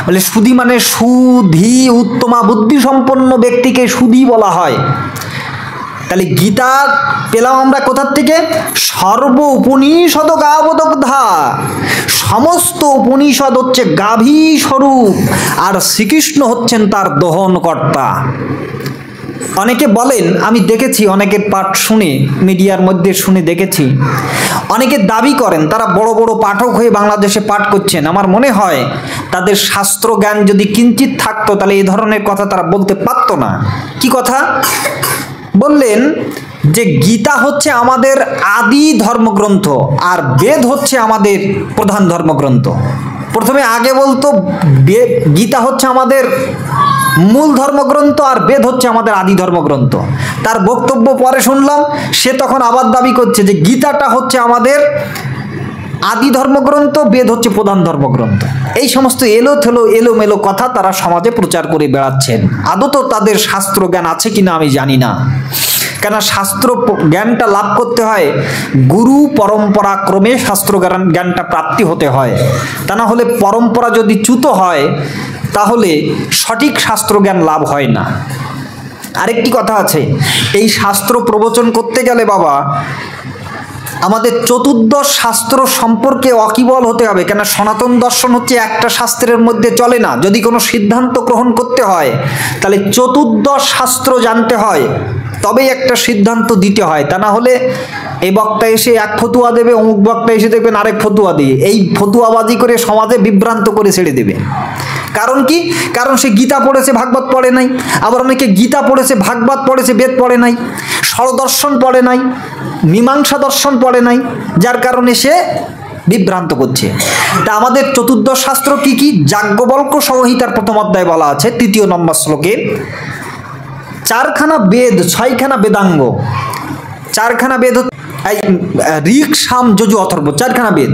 বলে সুধী মানে সুধী, উত্তমা বুদ্ধি সম্পন্ন ব্যক্তিকে সুধী বলা হয়। তাহলে গীতা পেলাম আমরা কোথার থেকে? সর্ব উপনিষদ গাবদগ্ধা। সমস্ত উপনিষদ হচ্ছে গাভী স্বরূপ, আর শ্রীকৃষ্ণ হচ্ছেন তার দহনকর্তা। অনেকে বলেন, আমি দেখেছি অনেকের পাঠ শুনে, মিডিয়ার মধ্যে শুনে দেখেছি, অনেকে দাবি করেন তারা বড় বড় পাঠক হয়ে বাংলাদেশে পাঠ করছেন। আমার মনে হয় তাদের শাস্ত্র জ্ঞান যদি কিঞ্চিত থাকতো তাহলে এই ধরনের কথা তারা বলতে পারত না। কি কথা বললেন? যে গীতা হচ্ছে আমাদের আদি ধর্মগ্রন্থ, আর বেদ হচ্ছে আমাদের প্রধান ধর্মগ্রন্থ। প্রথমে আগে বলতো গীতা হচ্ছে আমাদের মূল ধর্মগ্রন্থ, আর বেদ হচ্ছে আমাদের আদি ধর্মগ্রন্থ। তার বক্তব্য পরে শুনলাম, সে তখন আবার দাবি করছে যে গীতাটা হচ্ছে আমাদের আদি ধর্মগ্রন্থ, বেদ হচ্ছে প্রধান ধর্মগ্রন্থ। এই সমস্ত এলোমেলো কথা তারা সমাজে প্রচার করে বেড়াচ্ছেন। আদৌ তাদের শাস্ত্র জ্ঞান আছে কিনা আমি জানি না, কেন শাস্ত্র জ্ঞানটা লাভ করতে হয় গুরু পরম্পরা ক্রমে শাস্ত্র জ্ঞানটা প্রাপ্তি হতে হয়। তা না হলে পরম্পরা যদি চ্যুত হয় তাহলে সঠিক শাস্ত্র জ্ঞান লাভ হয় না। আরেকটি কথা আছে, এই শাস্ত্র প্রবচন করতে গেলে বাবা আমাদের চতুর্দশ শাস্ত্র সম্পর্কে ওয়াকিবল হতে হবে, কেন সনাতন দর্শন হচ্ছে একটা শাস্ত্রের মধ্যে চলে না। যদি কোনো সিদ্ধান্ত গ্রহণ করতে হয় তাহলে চতুর্দশ শাস্ত্র জানতে হয়, তবেই একটা সিদ্ধান্ত দিতে হয়। তা না হলে এই বক্তা এসে এক ফতুয়া দেবে, অমুক বক্তা এসে দেখবেন আরেক ফতুয়া দিয়ে, এই ফতুয়াবাজি করে সমাজে বিভ্রান্ত করে ছেড়ে দেবে। কারণ কি? কারণ সে গীতা পড়েছে, ভাগবত পড়ে নাই। আবার অনেকে গীতা পড়েছে, ভাগবত পড়েছে, বেদ পড়ে নাই, ষড়দর্শন পড়ে নাই, মীমাংসা দর্শন পড়ে নাই, যার কারণে সে বিভ্রান্ত করছে। তা আমাদের চতুর্দশ শাস্ত্র কি কি? যাজ্ঞবল্ক্য সংহিতার প্রথম অধ্যায় বলা আছে 3 নম্বর শ্লোকে 4খানা বেদ, 6খানা বেদাঙ্গ। 4খানা বেদ ঋক, সাম, যজু, অথর্ব, 4খানা বেদ।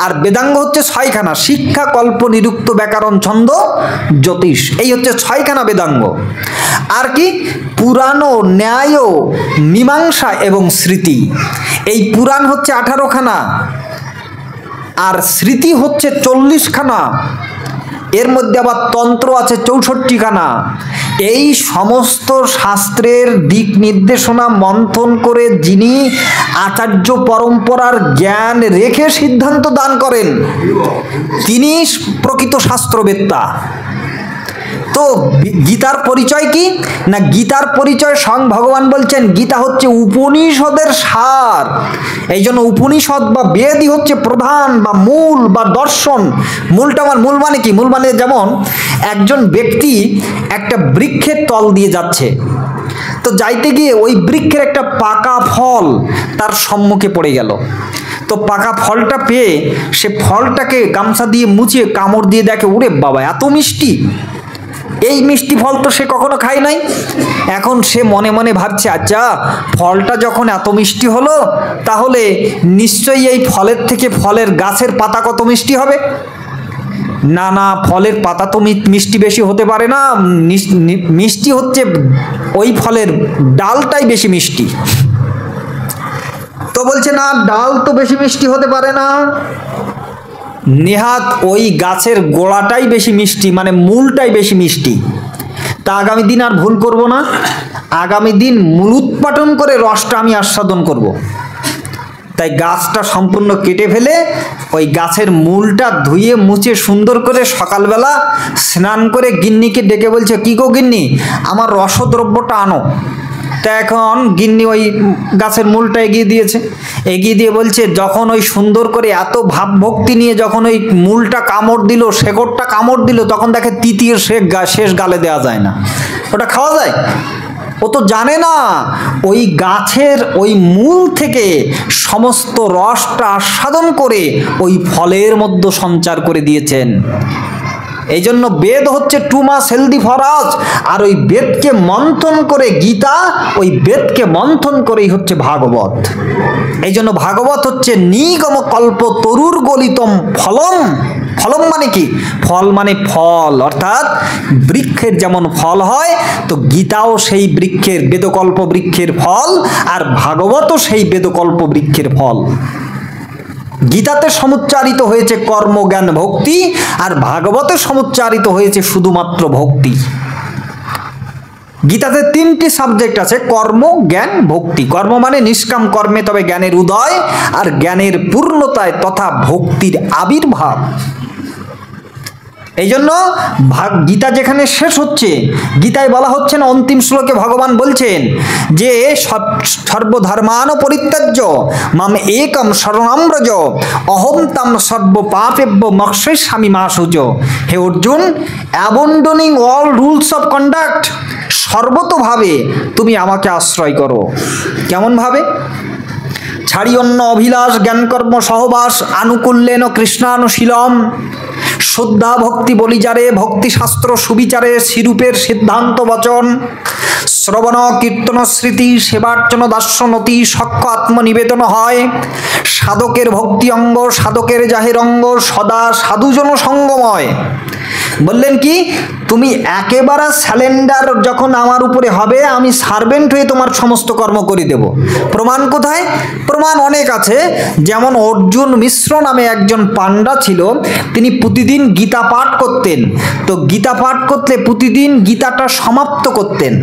আর বেদাঙ্গ হচ্ছে 6খানা, শিক্ষা, কল্প, নিরুক্ত, ব্যাকরণ, ছন্দ, জ্যোতিষ। এই হচ্ছে 6খানা বেদাঙ্গ। আর কি? পুরাণ, ন্যায়, মীমাংসা এবং স্মৃতি। এই পুরাণ হচ্ছে 18খানা আর স্মৃতি হচ্ছে 40খানা। এর মধ্যে আবার তন্ত্র আছে 64খানা। এই সমস্ত শাস্ত্রের দিক নির্দেশনা মন্থন করে যিনি আচার্য পরম্পরার জ্ঞান রেখে সিদ্ধান্ত দান করেন তিনি প্রকৃত শাস্ত্রবেত্তা। তো গীতার পরিচয় কি না? গীতার পরিচয় স্বয়ং ভগবান বলছেন গীতা হচ্ছে উপনিষদের সার। এই জন্য উপনিষদ বা বেদই হচ্ছে প্রধান বা মূল বা দর্শন। মূল মানে কি? মূল মানে যেমন একজন ব্যক্তি একটা বৃক্ষের তল দিয়ে যাচ্ছে, তো যাইতে গিয়ে ওই বৃক্ষের একটা পাকা ফল তার সম্মুখে পড়ে গেল। তো পাকা ফলটা পেয়ে সে ফলটাকে গামছা দিয়ে মুছিয়ে কামড় দিয়ে দেখে, ওরে বাবা এত মিষ্টি! এই মিষ্টি ফল তো সে কখনো খায় নাই। এখন সে মনে মনে ভাবছে, আচ্ছা ফলটা যখন এত মিষ্টি হলো তাহলে নিশ্চয়ই এই ফলের থেকে ফলের গাছের পাতা কত মিষ্টি হবে। না না, ফলের পাতা তো মিষ্টি বেশি হতে পারে না, মিষ্টি হচ্ছে ওই ফলের ডালটাই বেশি মিষ্টি। তো বলছে না, ডাল তো বেশি মিষ্টি হতে পারে না, নেহাত ওই গাছের গোড়াটাই বেশি মিষ্টি, মানে মূলটাই বেশি মিষ্টি। তা আগামী দিন আর ভুল করব না, আগামী দিন মূল উৎপাটন করে রসটা আমি আস্বাদন করব। তাই গাছটা সম্পূর্ণ কেটে ফেলে ওই গাছের মূলটা ধুয়ে মুছে সুন্দর করে সকালবেলা স্নান করে গিন্নিকে ডেকে বলছে, কি গো গিন্নি, আমার রসদ্রব্যটা আনো। তা এখন গিন্নি ওই গাছের মূলটা এগিয়ে দিয়েছে, এগিয়ে দিয়ে বলছে, যখন ওই সুন্দর করে এত ভাবভক্তি নিয়ে যখন ওই মূলটা কামড় দিল, শেকড়টা কামড় দিল, তখন দেখে তৃতীয় শেষ গালে দেওয়া যায় না। ওটা খাওয়া যায়? ও তো জানে না ওই গাছের ওই মূল থেকে সমস্ত রসটা আস্বাদন করে ওই ফলের মধ্যে সঞ্চার করে দিয়েছেন। এই জন্য বেদ হচ্ছে too much healthy for us. আর ওই বেদকে মন্থন করে গীতা, ওই বেদকে মন্থন করেই হচ্ছে ভাগবত। এই জন্য ভাগবত হচ্ছে নিগম কল্প তরুর গলিতম ফলম। ফলম মানে কি? ফল মানে ফল, অর্থাৎ বৃক্ষের যেমন ফল হয়, তো গীতাও সেই বৃক্ষের, বেদকল্প বৃক্ষের ফল, আর ভাগবতও সেই বেদকল্প বৃক্ষের ফল। গীতাতে সমুচ্চারিত হয়েছে কর্ম, জ্ঞান, ভক্তি, আর ভাগবতে সমুচ্চারিত হয়েছে শুধুমাত্র ভক্তি। গীতাতে 3টি সাবজেক্ট আছে, কর্ম, জ্ঞান, ভক্তি। কর্ম মানে নিষ্কাম কর্মে তবে জ্ঞানের উদয়, আর জ্ঞানের পূর্ণতায় তথা ভক্তির আবির্ভাব। এই জন্য গীতা যেখানে শেষ হচ্ছে, গীতায় বলা হচ্ছে না, অন্তিম শ্লোকে ভগবান বলছেন যে সর্বধর্মান পরিত্যাজ্য মাম একম শরণম ব্রজ অহম তাম সর্ব পাপেভ্য মোক্ষয়িষ্যামি মা শুচ। হে Arjun, abandoning all rules of conduct, সর্বতোভাবে তুমি আমাকে আশ্রয় করো। কেমন ভাবে? ছাড়ি অন্য অভিলাষ জ্ঞানকর্ম সহবাস আনুকূল্যেন কৃষ্ণানুশীলম শ্রদ্ধা ভক্তি বলিজারে, ভক্তিশাস্ত্র সুবিচারে, শিরূপের সিদ্ধান্ত বচন, শ্রবণ কীর্তন স্মৃতি, সেবার্চন দাস্যনতি, সক্ষ আত্মনিবেদন হয়। সাধকের ভক্তি অঙ্গ, সাধকের জাহের অঙ্গ, সদা সাধুজন সঙ্গময়। বললেন কি, তুমি একেবারে স্যালেন্ডার যখন আমার উপরে হবে, আমি সার্ভেন্ট হয়ে তোমার সমস্ত কর্ম করে দেব। প্রমাণ কোথায়? প্রমাণ অনেক আছে। যেমন অর্জুন মিশ্র নামে একজন পান্ডা ছিল, তিনি প্রতিদিন গীতা পাঠ করতেন। তো গীতা পাঠ করতে প্রতিদিন গীতাটা সমাপ্ত করতেন,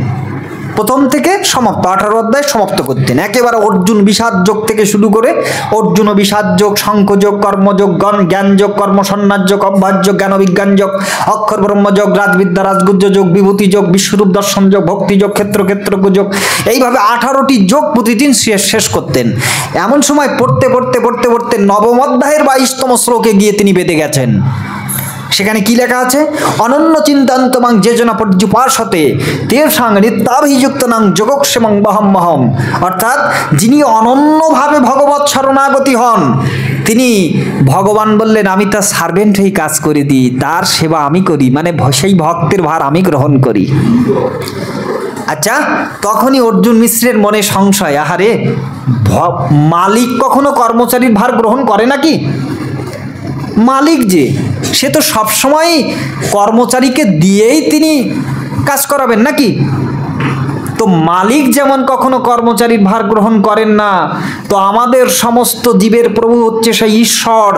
প্রথম থেকে সমাপ্ত 18 অধ্যায় সমাপ্ত করতেন। একেবারে অর্জুন বিষাদ যোগ থেকে শুরু করে অর্জুন বিষাদ যোগ, শঙ্খযোগ, কর্মযোগ, জ্ঞান যোগ, কর্ম সন্ন্যাস যোগ, অভ্যাস যোগ, জ্ঞান বিজ্ঞান যোগ, অক্ষর ব্রহ্ম যোগ, রাজবিদ্যা রাজগুহ্য যোগ, বিভূতি যোগ, বিশ্বরূপ দর্শন যোগ, ভক্তি যোগ, ক্ষেত্রজ্ঞ যোগ, এইভাবে 18টি যোগ প্রতিদিন শেষ করতেন। এমন সময় পড়তে পড়তে পড়তে পড়তে নবম অধ্যায়ের 22তম শ্লোকে গিয়ে তিনি বেঁধে গেছেন। সেখানে কি লেখা আছে? অনন্য চিন্তান্তমাং যেজনা পর্যুপাসতে তেষাং নিত্যাভিযুক্তনাং যোগক্ষেমং বহম। অর্থাৎ যিনি অনন্যভাবে ভগবৎ শরণাগতি হন, তিনি ভগবান বললেন আমি তার সার্ভেন্ট হয়ে কাজ করে দিই, তার সেবা আমি করি, মানে সেই ভক্তের ভার আমি গ্রহণ করি। আচ্ছা, তখনই অর্জুন মিশ্রের মনে সংশয়, আহারে মালিক কখনো কর্মচারীর ভার গ্রহণ করে নাকি? মালিক যে, সে তো সবসময় কর্মচারীকে দিয়েই তিনি কাজ করাবেন নাকি? তো মালিক যেমন কখনো কর্মচারীর ভার গ্রহণ করেন না, তো আমাদের সমস্ত জীবের প্রভু হচ্ছে সেই ঈশ্বর।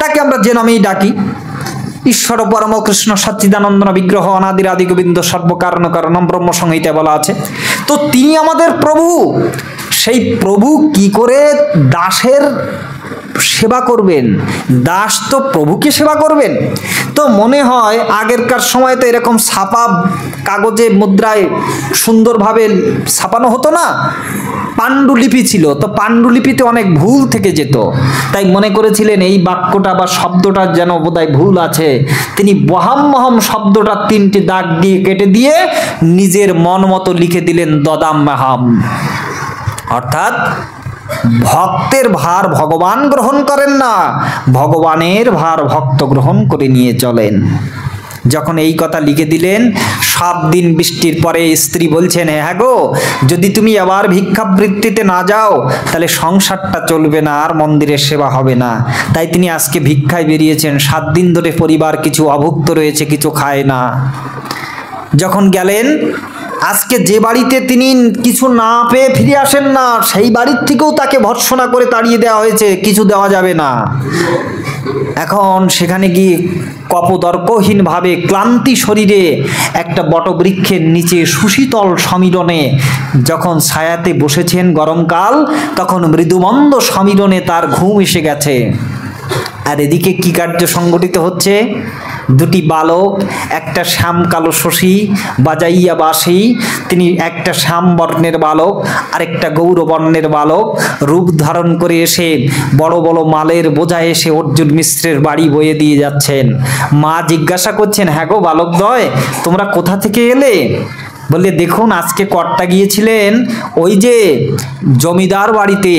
তাকে আমরা যে নামেই ডাকি, ঈশ্বর পরম কৃষ্ণ সচ্চিদানন্দ বিগ্রহ অনাদির আদি গোবিন্দ সর্বকারণ কারণম ব্রহ্ম সংহিতায় বলা আছে। তো তিনি আমাদের প্রভু। সেই প্রভু কি করে দাসের সেবা করবেন? দাস তো প্রভুকে সেবা করবেন। তো মনে হয় আগেরকার সময় তো এরকম ছাপা কাগজে মুদ্রায় সুন্দরভাবে ছাপানো হতো না, পাণ্ডুলিপি ছিল। তো পাণ্ডুলিপিতে অনেক ভুল থেকে যেত, তাই মনে করেছিলেন এই বাক্যটা বা শব্দটা যেন বোধহয় ভুল আছে। তিনি বহাম্মহম শব্দটা 3টি দাগ দিয়ে কেটে দিয়ে নিজের মন মতো লিখে দিলেন দদাম্মাহম। অর্থাৎ ভক্তের ভার ভগবান গ্রহণ করেন না, ভগবানের ভার ভক্ত গ্রহণ করে নিয়ে চলেন। যখন এই কথা লিখে দিলেন, 7 দিন বৃষ্টির পরে স্ত্রী বলছেন, হ্যাঁ গো, যদি তুমি আবার ভিক্ষাবৃত্তিতে না যাও তাহলে সংসারটা চলবে না, আর মন্দিরের সেবা হবে না। তাই তিনি আজকে ভিক্ষায় বেরিয়েছেন। 7 দিন ধরে পরিবার কিছু অভুক্ত রয়েছে, কিছু খায় না। যখন গেলেন, আজকে যে বাড়িতে তিনি কিছু না পেয়ে ফিরে আসেন না, সেই বাড়ির থেকেও তাকে ভর্ৎসনা করে তাড়িয়ে দেওয়া হয়েছে, কিছু দেওয়া যাবে না। এখন সেখানে গিয়ে কপদর্কহীনভাবে ক্লান্তি শরীরে একটা বটবৃক্ষের নিচে সুশীতল সমীরণে যখন ছায়াতে বসেছেন গরমকাল, তখন মৃদুমন্দ সমীরণে তার ঘুম এসে গেছে। আর এদিকে কি কার্য সংগঠিত হচ্ছে? 2টি বালক, একটা শ্যাম কালো শশী বাজাইয়া বাসি, তিনি একটা শ্যাম বর্ণের বালক আর একটা গৌরবর্ণের বালক, রূপ ধারণ করে এসে বড় বড় মালের বোঝা এসে অর্জুন মিশ্রের বাড়ি বয়ে দিয়ে যাচ্ছেন। মা জিজ্ঞাসা করছেন, হ্যাঁ গো বালকদ্বয়, তোমরা কোথা থেকে এলে? বললে, দেখুন আজকে কর্তা গিয়েছিলেন ওই যে জমিদার বাড়িতে,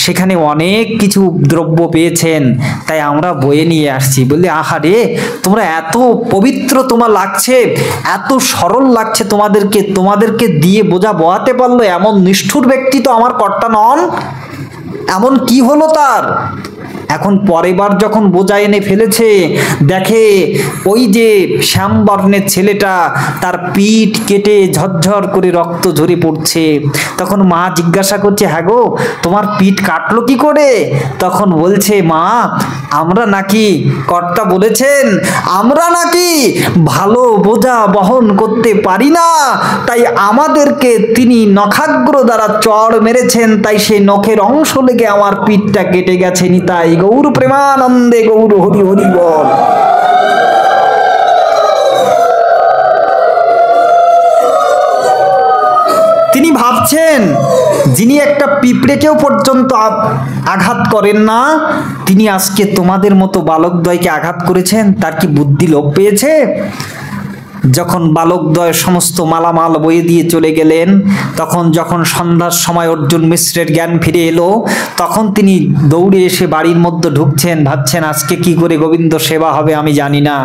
সেখানে অনেক কিছু দ্রব্য পেয়েছেন, তাই আমরা বয়ে নিয়ে আসছি। বললে, আহারে তোমরা এত পবিত্র তোমার লাগছে, এত সরল লাগছে তোমাদেরকে দিয়ে বোঝা বয়াতে পারলো, এমন নিষ্ঠুর ব্যক্তি তো আমার কর্তা নন। এমন কি হলো তার? এখন পরের বার যখন বোঝা এনে ফেলেছে, দেখে ওই যে শ্যামবর্ণের ছেলেটা, তার পিঠ কেটে ঝরঝর করে রক্ত ঝরে পড়ছে। তখন মা জিজ্ঞাসা করছে, হ্যাঁ গো তোমার পিঠ কাটলো কি করে? তখন বলছে, মা আমরা নাকি, কর্তা বলেছেন আমরা নাকি ভালো বোঝা বহন করতে পারি না, তাই আমাদেরকে তিনি নখাগ্র দ্বারা চড় মেরেছেন, তাই সেই নখের অংশ লেগে আমার পিঠটা কেটে গেছে। নিতাই গৌর প্রেমানন্দে গৌর হরি হরি বল। তিনি ভাবছেন, যিনি একটা পিঁপড়েকেও পর্যন্ত আঘাত করেন না, তিনি আজকে তোমাদের মতো বালকদ্বয়কে আঘাত করেছেন, তার কি বুদ্ধি লোপ পেয়েছে? যখন বালকদ্বয় সমস্ত মালামাল বয়ে দিয়ে চলে গেলেন, তখন যখন সন্ধ্যার সময় অর্জুন মিশ্রের জ্ঞান ফিরে এলো, তখন তিনি দৌড়ে এসে বাড়ির মধ্যে ঢুকছেন, ভাবছেন আজকে কি করে গোবিন্দ সেবা হবে আমি জানি না।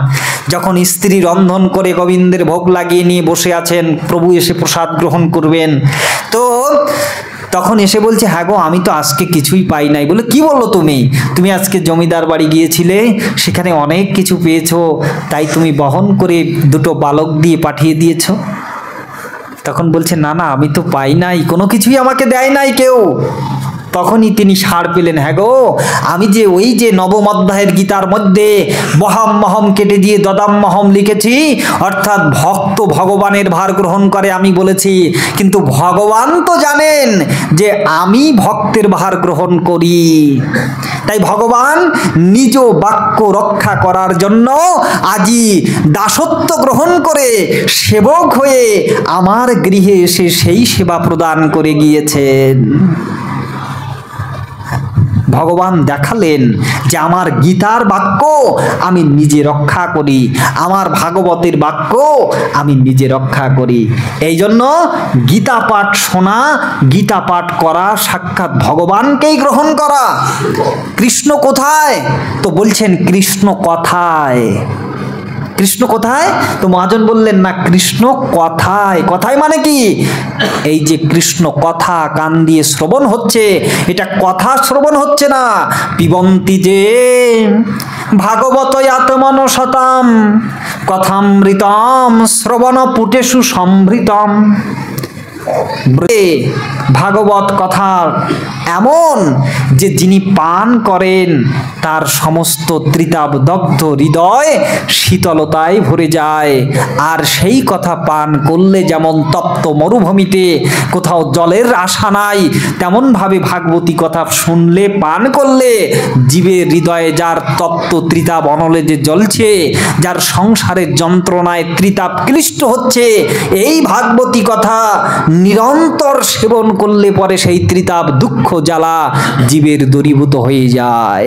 যখন স্ত্রী রন্ধন করে গোবিন্দের ভোগ লাগিয়ে নিয়ে বসে আছেন, প্রভু এসে প্রসাদ গ্রহণ করবেন, তো তখন এসে বলছে, হ্যাঁ গো আমি তো আজকে কিছুই পাই নাই। বলে, কি বললো তুমি? তুমি আজকে জমিদার বাড়ি গিয়েছিলে, সেখানে অনেক কিছু পেয়েছো, তাই তুমি বহন করে দুটো বালক দিয়ে পাঠিয়ে দিয়েছো? তখন বলছে, না না আমি তো পাই নাই, কোনো কিছুই আমাকে দেয় নাই কেউ। তখনই তিনি সাড় পেলেন, হ্যাঁ গো আমি যে ওই যে নবম অধ্যায়ের গীতার মধ্যে বহাম মহম কেটে দিয়ে দদাম মহম লিখেছি, অর্থাৎ ভক্ত ভগবানের ভার গ্রহণ করে আমি বলেছি, কিন্তু ভগবান তো জানেন যে আমি ভক্তের ভার গ্রহণ করি। তাই ভগবান নিজ বাক্য রক্ষা করার জন্য আজি দাসত্ব গ্রহণ করে সেবক হয়ে আমার গৃহে এসে সেই সেবা প্রদান করে গিয়েছেন। ভগবান দেখালেন যে আমার গীতার বাক্য আমি নিজে রক্ষা করি, আমার ভাগবতের বাক্য আমি নিজে রক্ষা করি। এই জন্য গীতা পাঠ শোনা, গীতা পাঠ করা সাক্ষাৎ ভগবানকেই গ্রহণ করা। কৃষ্ণ কোথায়? তো বলছেন কৃষ্ণ কথায়। কৃষ্ণ কোথায়? তো মহাজন বললেন, না কৃষ্ণ কথায়। কথায় মানে কি? এই যে কৃষ্ণ কথা কান দিয়ে শ্রবণ হচ্ছে, এটা কথা শ্রবণ হচ্ছে না। পিবন্তি যে ভাগবত আত্মনশতাম কথামৃতম শ্রবণ পুটেষু সম্ভৃতম। ভাগবত কথা এমন যে যিনি পান করেন তার সমস্ত ত্রিতাপ দগ্ধ হৃদয় শীতলতায় ভরে যায়। আর সেই কথা পান করলে যেমন তপ্ত মরুভূমিতে কোথাও জলের আশা নাই, তেমনভাবে ভাগবতী কথা শুনলে পান করলে জীবের হৃদয়ে যার তপ্ত ত্রিতাপ অনলে যে জ্বলছে, যার সংসারের যন্ত্রণায় ত্রিতাপ ক্লিষ্ট হচ্ছে, এই ভাগবতী কথা নিরন্তর সেবন করলে পরে সেই ত্রিতাপ দুঃখ জ্বালা জীবের দূরীভূত হয়ে যায়।